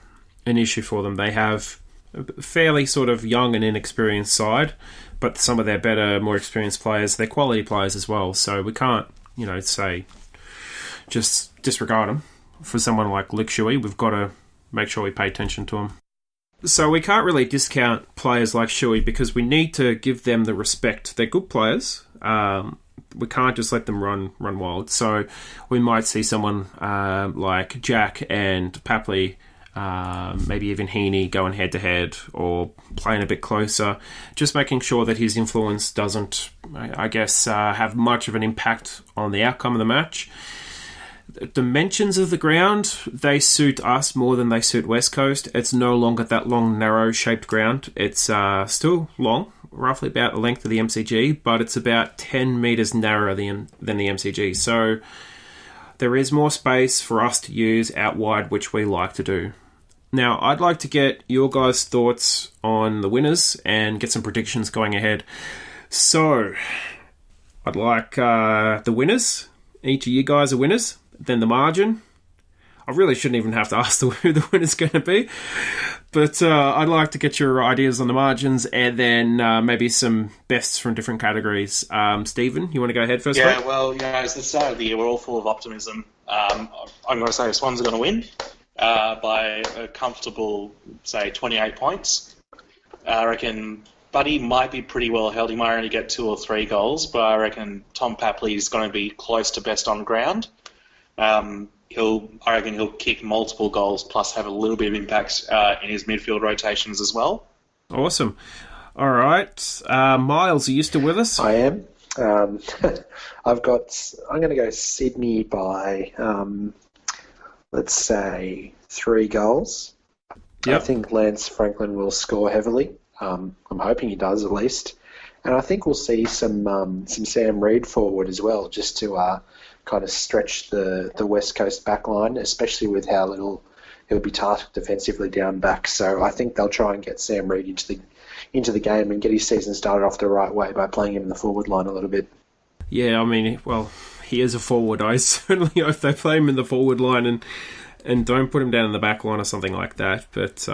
an issue for them. They have a fairly sort of young and inexperienced side, but some of their better, more experienced players, they're quality players as well. So we can't, say just disregard them. For someone like Luke Shuey, we've got to make sure we pay attention to him. So we can't really discount players like Shuey because we need to give them the respect. They're good players. We can't just let them run wild. So we might see someone like Jack and Papley, maybe even Heaney going head-to-head or playing a bit closer, just making sure that his influence doesn't, have much of an impact on the outcome of the match. Dimensions of the ground, they suit us more than they suit West Coast. It's no longer that long, narrow-shaped ground. It's still long, roughly about the length of the MCG, but it's about 10 metres narrower than the MCG. So there is more space for us to use out wide, which we like to do. Now, I'd like to get your guys' thoughts on the winners and get some predictions going ahead. So, I'd like the winners. Each of you guys are winners. Then the margin. I really shouldn't even have to ask who the winner's going to be. But I'd like to get your ideas on the margins and then maybe some bests from different categories. Stephen, you want to go ahead first? Yeah, mate? well, it's the start of the year. We're all full of optimism. I'm going to say Swans are going to win by a comfortable, say, 28 points. I reckon Buddy might be pretty well held. He might only get 2 or 3 goals, but I reckon Tom Papley is going to be close to best on ground. I reckon he'll kick multiple goals plus have a little bit of impact in his midfield rotations as well. Awesome. All right. Myles, are you still with us? I am. I'm going to go Sydney by, let's say, 3 goals. Yep. I think Lance Franklin will score heavily. I'm hoping he does at least. And I think we'll see some Sam Reid forward as well, just to kind of stretch the West Coast back line, especially with how little he'll be tasked defensively down back. So I think they'll try and get Sam Reid into the game and get his season started off the right way by playing him in the forward line a little bit. Yeah, I mean, well, he is a forward. I certainly hope they play him in the forward line and don't put him down in the back line or something like that. But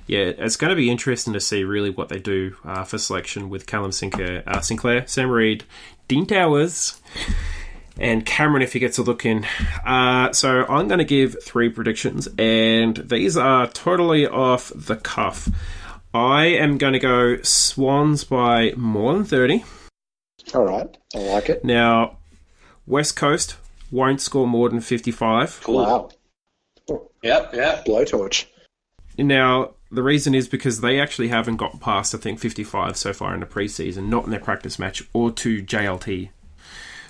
yeah, it's going to be interesting to see really what they do for selection with Callum Sinclair, Sam Reid, Dean Towers, and Cameron if he gets a look in. So I'm going to give 3 predictions, and these are totally off the cuff. I am going to go Swans by more than 30. All right, I like it. Now, West Coast won't score more than 55. Cool. Wow. Yep. Blowtorch. Now, the reason is because they actually haven't got past, I think, 55 so far in the preseason, not in their practice match or to JLT.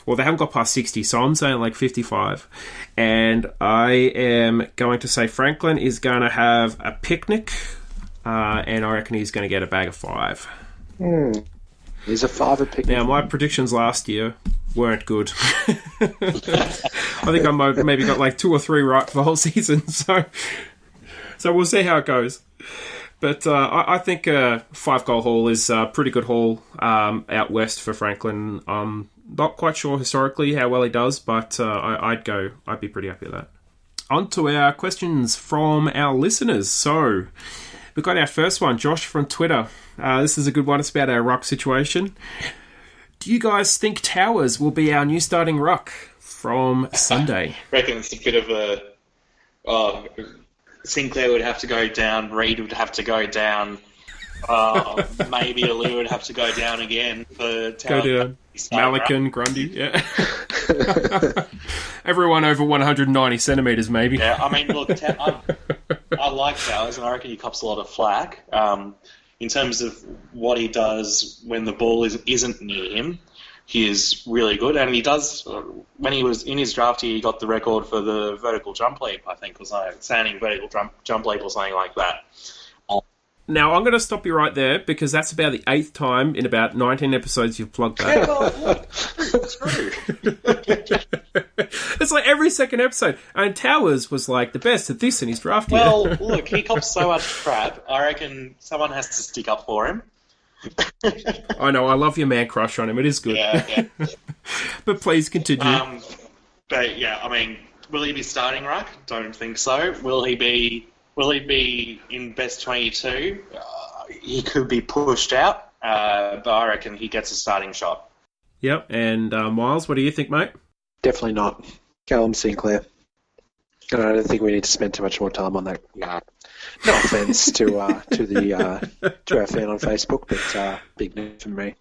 Well, they haven't got past 60, so I'm saying like 55. And I am going to say Franklin is going to have a picnic, and I reckon he's going to get a bag of 5. Is a 5 a picnic? Now, my predictions last year weren't good. I think I maybe got like 2 or 3 right for the whole season, so we'll see how it goes. But I think a 5-goal haul is a pretty good haul out west for Franklin. Not quite sure historically how well he does, but I'd be pretty happy with that. On to our questions from our listeners. So we've got our first one, Josh from Twitter. This is a good one. It's about our ruck situation. Do you guys think Towers will be our new starting ruck from Sunday? I reckon it's a bit of a... Sinclair would have to go down, Reid would have to go down, maybe Aliu would have to go down again for Towers. Go down. Malikan, Grundy, yeah. Everyone over 190 centimetres, maybe. Yeah, I mean, look, I like Towers, and I reckon he cops a lot of flack. In terms of what he does when the ball isn't near him, he is really good, and he does. When he was in his draft, he got the record for the vertical jump leap, I think, was like standing vertical jump leap or something like that. Now, I'm going to stop you right there, because that's about the 8th time in about 19 episodes you've plugged that. Yeah, well, look, it's true. It's like every second episode. And Towers was like the best at this in his draft year. Well, look, he cops so much crap. I reckon someone has to stick up for him. I know, I love your man crush on him. It is good. Yeah. But please continue. But yeah, I mean, will he be starting ruck? Don't think so. Will he be in best 22? He could be pushed out, but I reckon he gets a starting shot. Yep. And Myles, what do you think, mate? Definitely not. Callum Sinclair. I don't think we need to spend too much more time on that. No offence to our fan on Facebook, but big no for me.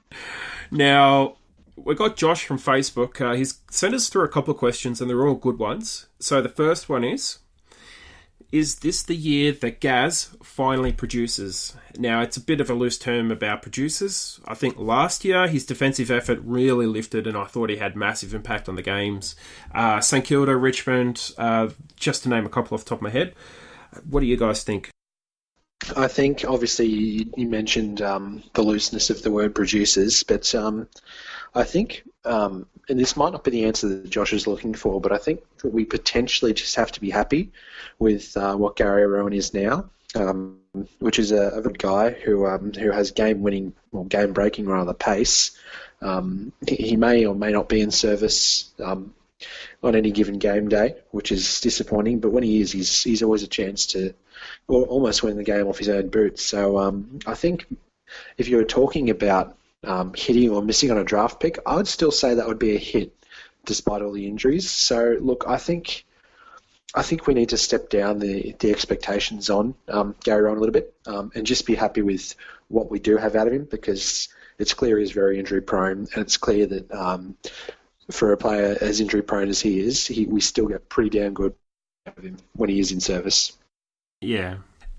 Now, we got Josh from Facebook. He's sent us through a couple of questions, and they're all good ones. So the first one is this the year that Gaz finally produces? Now, it's a bit of a loose term about producers. I think last year his defensive effort really lifted, and I thought he had massive impact on the games. St Kilda, Richmond, just to name a couple off the top of my head. What do you guys think? I think, obviously, you mentioned the looseness of the word producers, but I think, and this might not be the answer that Josh is looking for, but I think that we potentially just have to be happy with what Gary Rowan is now, which is a good guy who has game-breaking rather pace. He may or may not be in service on any given game day, which is disappointing. But when he is, he's always a chance to almost win the game off his own boots. So I think if you were talking about hitting or missing on a draft pick, I would still say that would be a hit, despite all the injuries. So look, I think we need to step down the expectations on Gary Rowan a little bit and just be happy with what we do have out of him, because it's clear he's very injury prone, and it's clear that for a player as injury prone as he is, we still get pretty damn good out of him when he is in service. Yeah.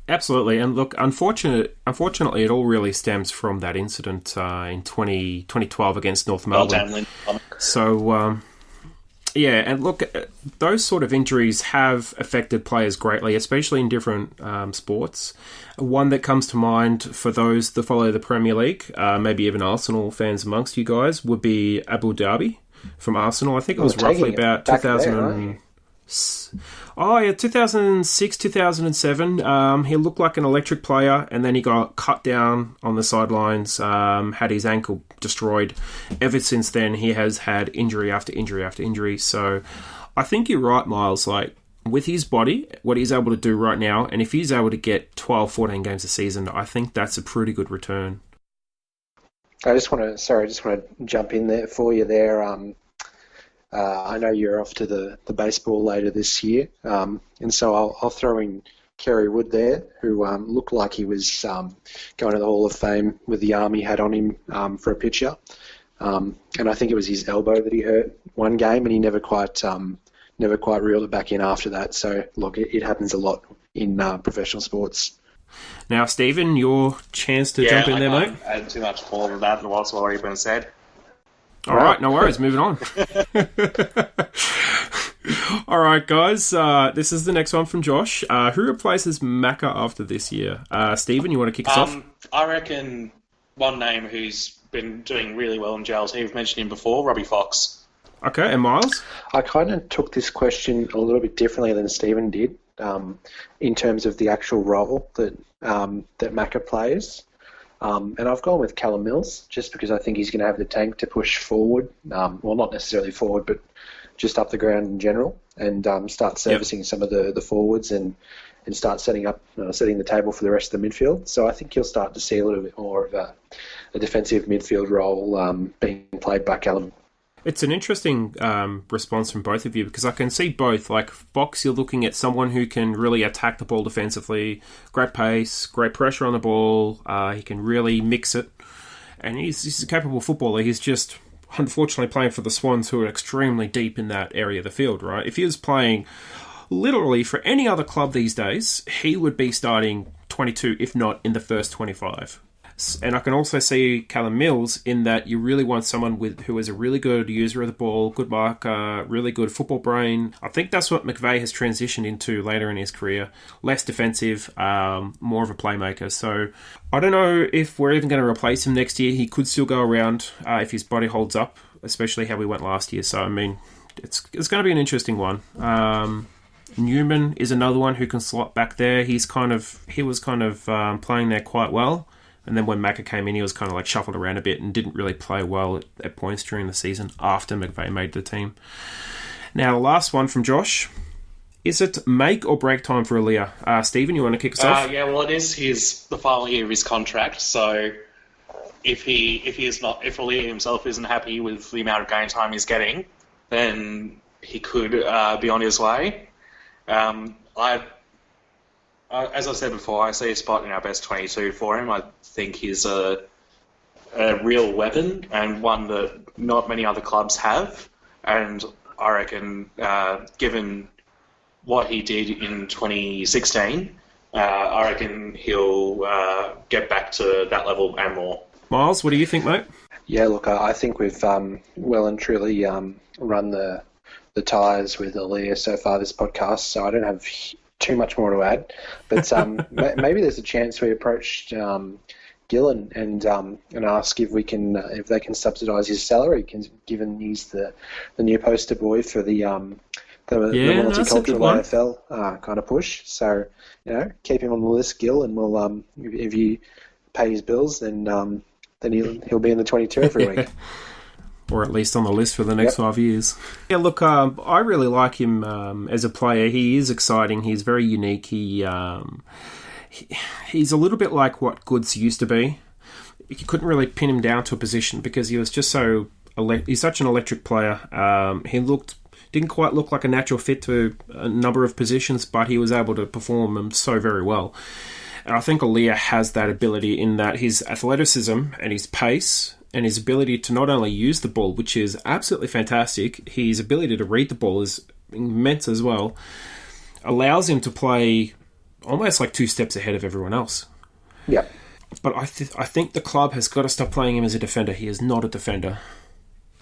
Absolutely, and look, unfortunately, it all really stems from that incident in 2012 against North Melbourne. So, yeah, and look, those sort of injuries have affected players greatly, especially in different sports. One that comes to mind for those that follow the Premier League, maybe even Arsenal fans amongst you guys, would be Abu Dhabi from Arsenal. I think it was roughly about 2006, 2007. He looked like an electric player, and then he got cut down on the sidelines, had his ankle destroyed. Ever since then, he has had injury after injury after injury. So I think you're right, Myles. Like, with his body, what he's able to do right now, and if he's able to get 12, 14 games a season, I think that's a pretty good return. I just want to jump in there for you there. I know you're off to the baseball later this year, and so I'll throw in Kerry Wood there, who looked like he was going to the Hall of Fame with the arm he had on him for a pitcher. And I think it was his elbow that he hurt one game, and he never quite reeled it back in after that. So, look, it happens a lot in professional sports. Now, Stephen, your chance to jump in there, mate. Add too much more than that than what's already been said. All right, no worries. Moving on. All right, guys. This is the next one from Josh. Who replaces Macca after this year? Stephen, you want to kick us off? I reckon one name who's been doing really well in JLT, we've mentioned him before, Robbie Fox. Okay, and Myles? I kind of took this question a little bit differently than Stephen did, in terms of the actual role that Macca plays. And I've gone with Callum Mills, just because I think he's going to have the tank to push forward. Well, not necessarily forward, but just up the ground in general, and start servicing some of the forwards and start setting the table for the rest of the midfield. So I think you'll start to see a little bit more of a defensive midfield role being played by Callum. It's an interesting response from both of you, because I can see both. Like Fox, you're looking at someone who can really attack the ball defensively, great pace, great pressure on the ball. He can really mix it, and he's a capable footballer. He's just unfortunately playing for the Swans, who are extremely deep in that area of the field, right? If he was playing literally for any other club these days, he would be starting 22, if not in the first 25. And I can also see Callum Mills in that you really want someone who is a really good user of the ball, good marker, really good football brain. I think that's what McVeigh has transitioned into later in his career. Less defensive, more of a playmaker. So I don't know if we're even going to replace him next year. He could still go around if his body holds up, especially how we went last year. So, I mean, it's going to be an interesting one. Newman is another one who can slot back there. He was kind of playing there quite well. And then when Macca came in, he was kind of like shuffled around a bit and didn't really play well at points during the season after McVeigh made the team. Now, the last one from Josh. Is it make or break time for Aaliyah? Stephen, you want to kick us off? Yeah, well, it is the final year of his contract. So if Aaliyah himself isn't happy with the amount of game time he's getting, then he could be on his way. As I said before, I see a spot in our best 22 for him. I think he's a real weapon and one that not many other clubs have. And I reckon, given what he did in 2016, I reckon he'll get back to that level and more. Myles, what do you think, mate? Yeah, look, I think we've well and truly run the tyres with Aaliyah so far this podcast, so I don't have too much more to add, but maybe there's a chance we approach Gillen and ask if they can subsidise his salary, given he's the new poster boy for the multicultural AFL kind of push. So keep him on the list, Gill, and we'll if you pay his bills, then he'll be in the 22 every week. Or at least on the list for the next 5 years. Yeah, look, I really like him as a player. He is exciting. He's very unique. He's a little bit like what Goods used to be. You couldn't really pin him down to a position because he was just he's such an electric player. He didn't quite look like a natural fit to a number of positions, but he was able to perform them so very well. And I think Aaliyah has that ability in that his athleticism and his pace and his ability to not only use the ball, which is absolutely fantastic, his ability to read the ball is immense as well, allows him to play almost like 2 steps ahead of everyone else. Yeah. But I think the club has got to stop playing him as a defender. He is not a defender.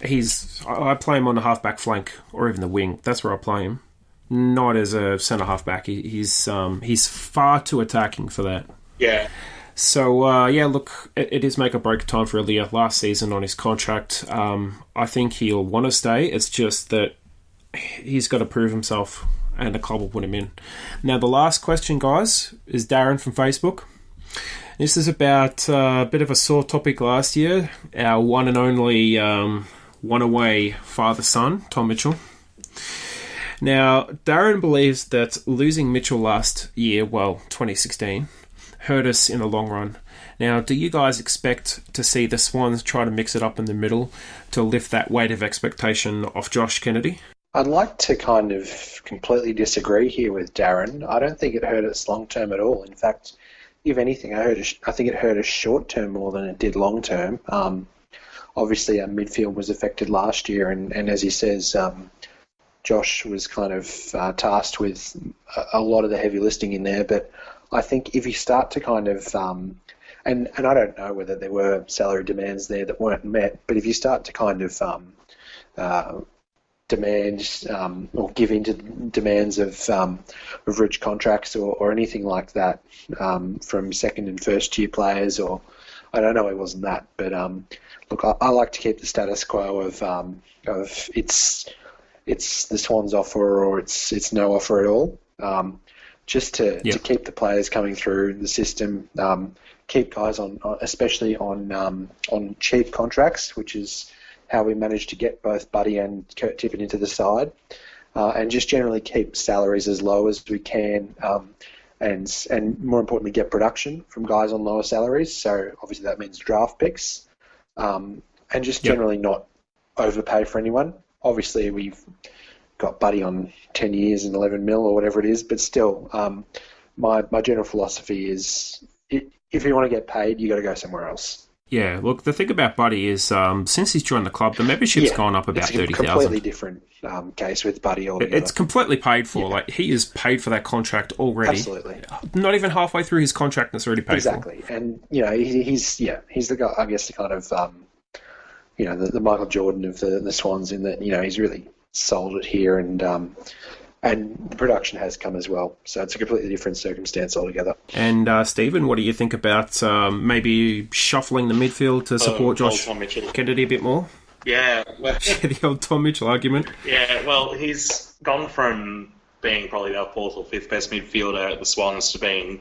I play him on the half-back flank or even the wing. That's where I play him. Not as a centre half-back. He's far too attacking for that. Yeah. So, look, it is make or break time for Aaliyah last season on his contract. I think he'll want to stay. It's just that he's got to prove himself and the club will put him in. Now, the last question, guys, is Darren from Facebook. This is about a bit of a sore topic last year. Our one and only one-away father-son, Tom Mitchell. Now, Darren believes that losing Mitchell last year, 2016, hurt us in the long run. Now, do you guys expect to see the Swans try to mix it up in the middle to lift that weight of expectation off Josh Kennedy? I'd like to kind of completely disagree here with Darren. I don't think it hurt us long term at all. In fact, if anything, I think it hurt us short term more than it did long term. Obviously, our midfield was affected last year, and as he says, Josh was kind of tasked with a lot of the heavy lifting in there. But I think if you start to kind of, and I don't know whether there were salary demands there that weren't met, but if you start to kind of demand or give in to demands of rich contracts or anything like that from second and first year players, or I don't know, it wasn't that, but look, I like to keep the status quo of it's the Swans offer or it's no offer at all, just to keep the players coming through the system, keep guys on especially on cheap contracts, which is how we managed to get both Buddy and Kurt Tippett into the side, and just generally keep salaries as low as we can, and more importantly, get production from guys on lower salaries. So obviously that means draft picks, and just generally not overpay for anyone. Obviously we've got Buddy on 10 years and 11 mil or whatever it is, but still, my general philosophy is if you want to get paid, you got to go somewhere else. Yeah, look, the thing about Buddy is since he's joined the club, the membership's gone up about 30,000. It's a completely different case with Buddy altogether. It's completely paid for. Yeah. Like, he is paid for that contract already. Absolutely. Not even halfway through his contract and it's already paid for. Exactly. And, he's the guy, I guess, the kind of, the Michael Jordan of the Swans in that, he's really sold it here and the production has come as well. So it's a completely different circumstance altogether. And Stephen, what do you think about maybe shuffling the midfield to support Josh Kennedy a bit more? Yeah. Well, the old Tom Mitchell argument. Yeah, well, he's gone from being probably our fourth or fifth best midfielder at the Swans to being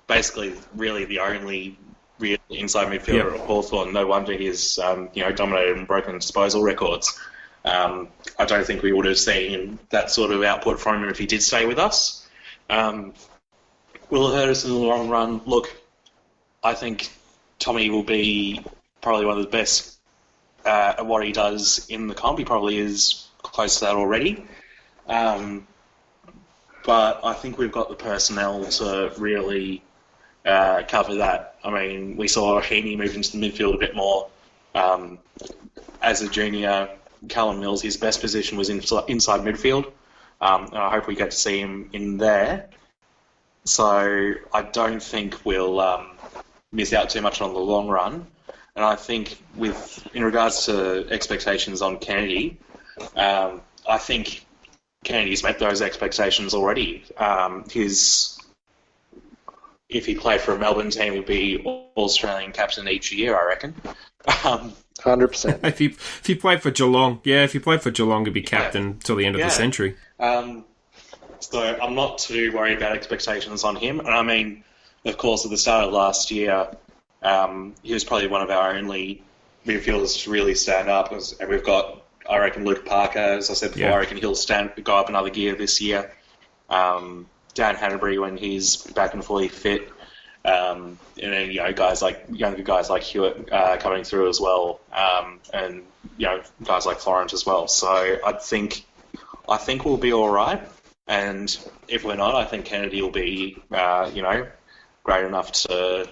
basically really the only real inside midfielder at Hawthorn. No wonder he's dominated and broken disposal records. I don't think we would have seen that sort of output from him if he did stay with us. Will it hurt us in the long run? Look, I think Tommy will be probably one of the best at what he does in the comp. He probably is close to that already. But I think we've got the personnel to really cover that. I mean, we saw Heaney move into the midfield a bit more. As a junior, Callum Mills, his best position was inside midfield. And I hope we get to see him in there. So I don't think we'll miss out too much on the long run. And I think in regards to expectations on Kennedy, I think Kennedy's met those expectations already. If he played for a Melbourne team, he'd be All-Australian captain each year, I reckon. 100%. If he played for Geelong, he'd be captain till the end of the century. So I'm not too worried about expectations on him. And I mean, of course, at the start of last year, he was probably one of our only midfielders to really stand up. And we've got, I reckon, Luke Parker, as I said before, I reckon he'll go up another gear this year. Dan Hanbury when he's back and fully fit. And then, younger guys like Hewitt coming through as well. And, guys like Florent as well. So I think we'll be all right. And if we're not, I think Kennedy will be, great enough to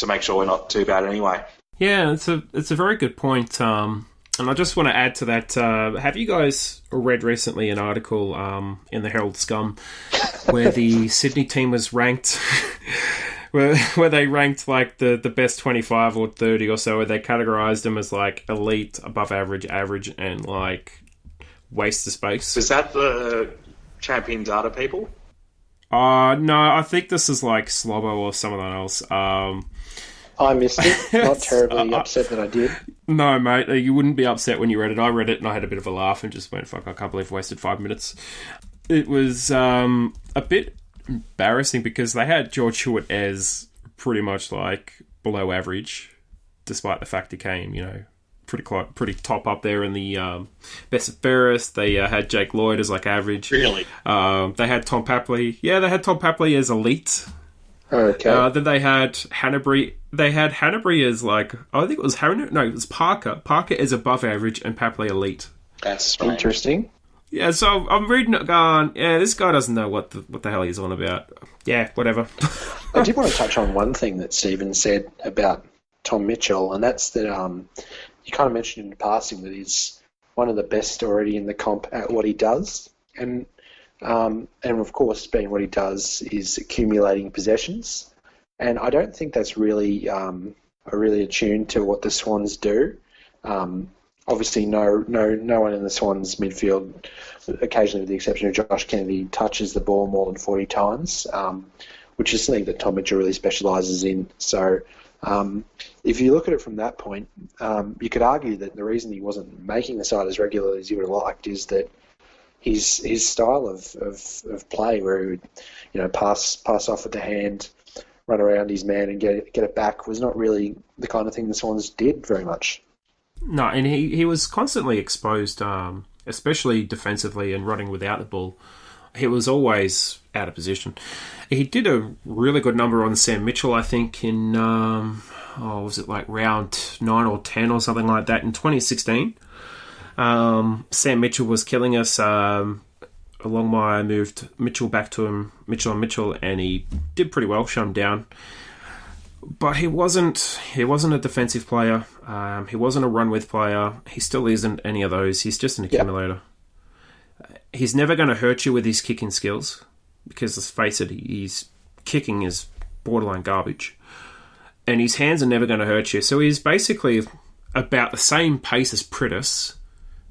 make sure we're not too bad anyway. Yeah, it's a very good point. And I just want to add to that. Have you guys read recently an article in the Herald Scum where the Sydney team was ranked, where they ranked like the best 25 or 30 or so, where they categorised them as like elite, above average, average, and like waste of space? Is that the Champion Data people? No, I think this is like Slobbo or someone else. I missed it. Not terribly upset that I did. No, mate, you wouldn't be upset when you read it. I read it and I had a bit of a laugh and just went, fuck, I can't believe I wasted 5 minutes. It was a bit embarrassing because they had George Hewitt as pretty much like below average, despite the fact he came, pretty top up there in the best and fairest. They had Jake Lloyd as like average. Really? They had Tom Papley. Yeah, they had Tom Papley as elite. Okay. Then they had Hanbury. They had Hanbury as like, I think it was Hanbury. No, it was Parker. Parker is above average and Papley elite. That's strange. Interesting. Yeah, so I'm reading it going, yeah, this guy doesn't know what the hell he's on about. Yeah, whatever. I did want to touch on one thing that Stephen said about Tom Mitchell, and that's that you kind of mentioned in passing that he's one of the best already in the comp at what he does. And of course, being what he does is accumulating possessions. And I don't think that's really attuned to what the Swans do. Obviously, no one in the Swans midfield, occasionally with the exception of Josh Kennedy, touches the ball more than 40 times, which is something that Tom Mitchell really specialises in. So if you look at it from that point, you could argue that the reason he wasn't making the side as regularly as he would have liked is that his style of play, where he would pass off with the hand, run around his man and get it back, was not really the kind of thing the Swans did very much. No, and he was constantly exposed, especially defensively and running without the ball. He was always out of position. He did a really good number on Sam Mitchell, I think, in, was it like round 9 or 10 or something like that in 2016. Sam Mitchell was killing us. Longmire moved Mitchell back to him, Mitchell on Mitchell, and he did pretty well, shut him down. But he wasn't a defensive player. He wasn't a run-with player. He still isn't any of those. He's just an accumulator. He's never going to hurt you with his kicking skills because, let's face it, his kicking is borderline garbage. And his hands are never going to hurt you. So he's basically about the same pace as Pritis,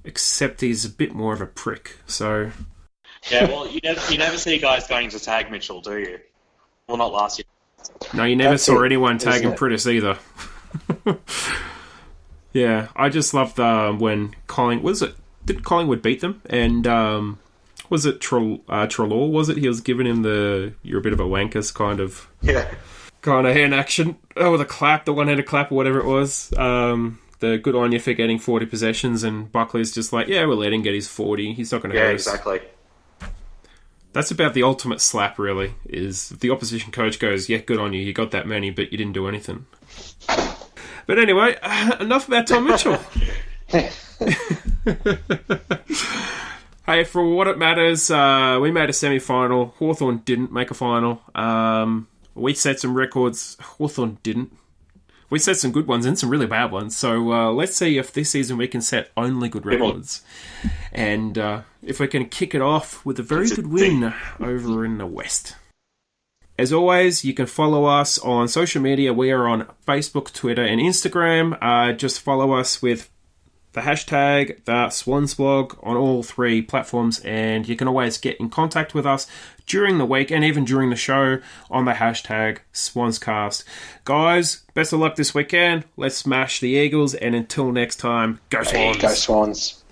except he's a bit more of a prick. So... Yeah, well, you never see guys going to tag Mitchell, do you? Well, not last year. No, you never saw anyone tagging it? Pritis either. Yeah, I just loved when did Collingwood beat them? And was it Treloar? Was it? He was giving him the "you're a bit of a wankers" kind of hand action. Oh, the clap, the one-handed clap, or whatever it was. The good on you for getting 40 possessions, and Buckley's just like, yeah, we'll let him get his 40. He's not going to hurt us. Yeah, exactly. That's about the ultimate slap, really, is if the opposition coach goes, yeah, good on you, you got that many, but you didn't do anything. But anyway, enough about Tom Mitchell. Hey, for what it matters, we made a semi-final. Hawthorn didn't make a final. We set some records. Hawthorn didn't. We set some good ones and some really bad ones. So let's see if this season we can set only good records. And if we can kick it off with a very good win over in the West. As always, you can follow us on social media. We are on Facebook, Twitter, and Instagram. Just follow us with the hashtag, the Swans Blog, on all 3 platforms. And you can always get in contact with us during the week and even during the show on the hashtag SwansCast. Guys, best of luck this weekend. Let's smash the Eagles. And until next time, go Swans. Go Swans.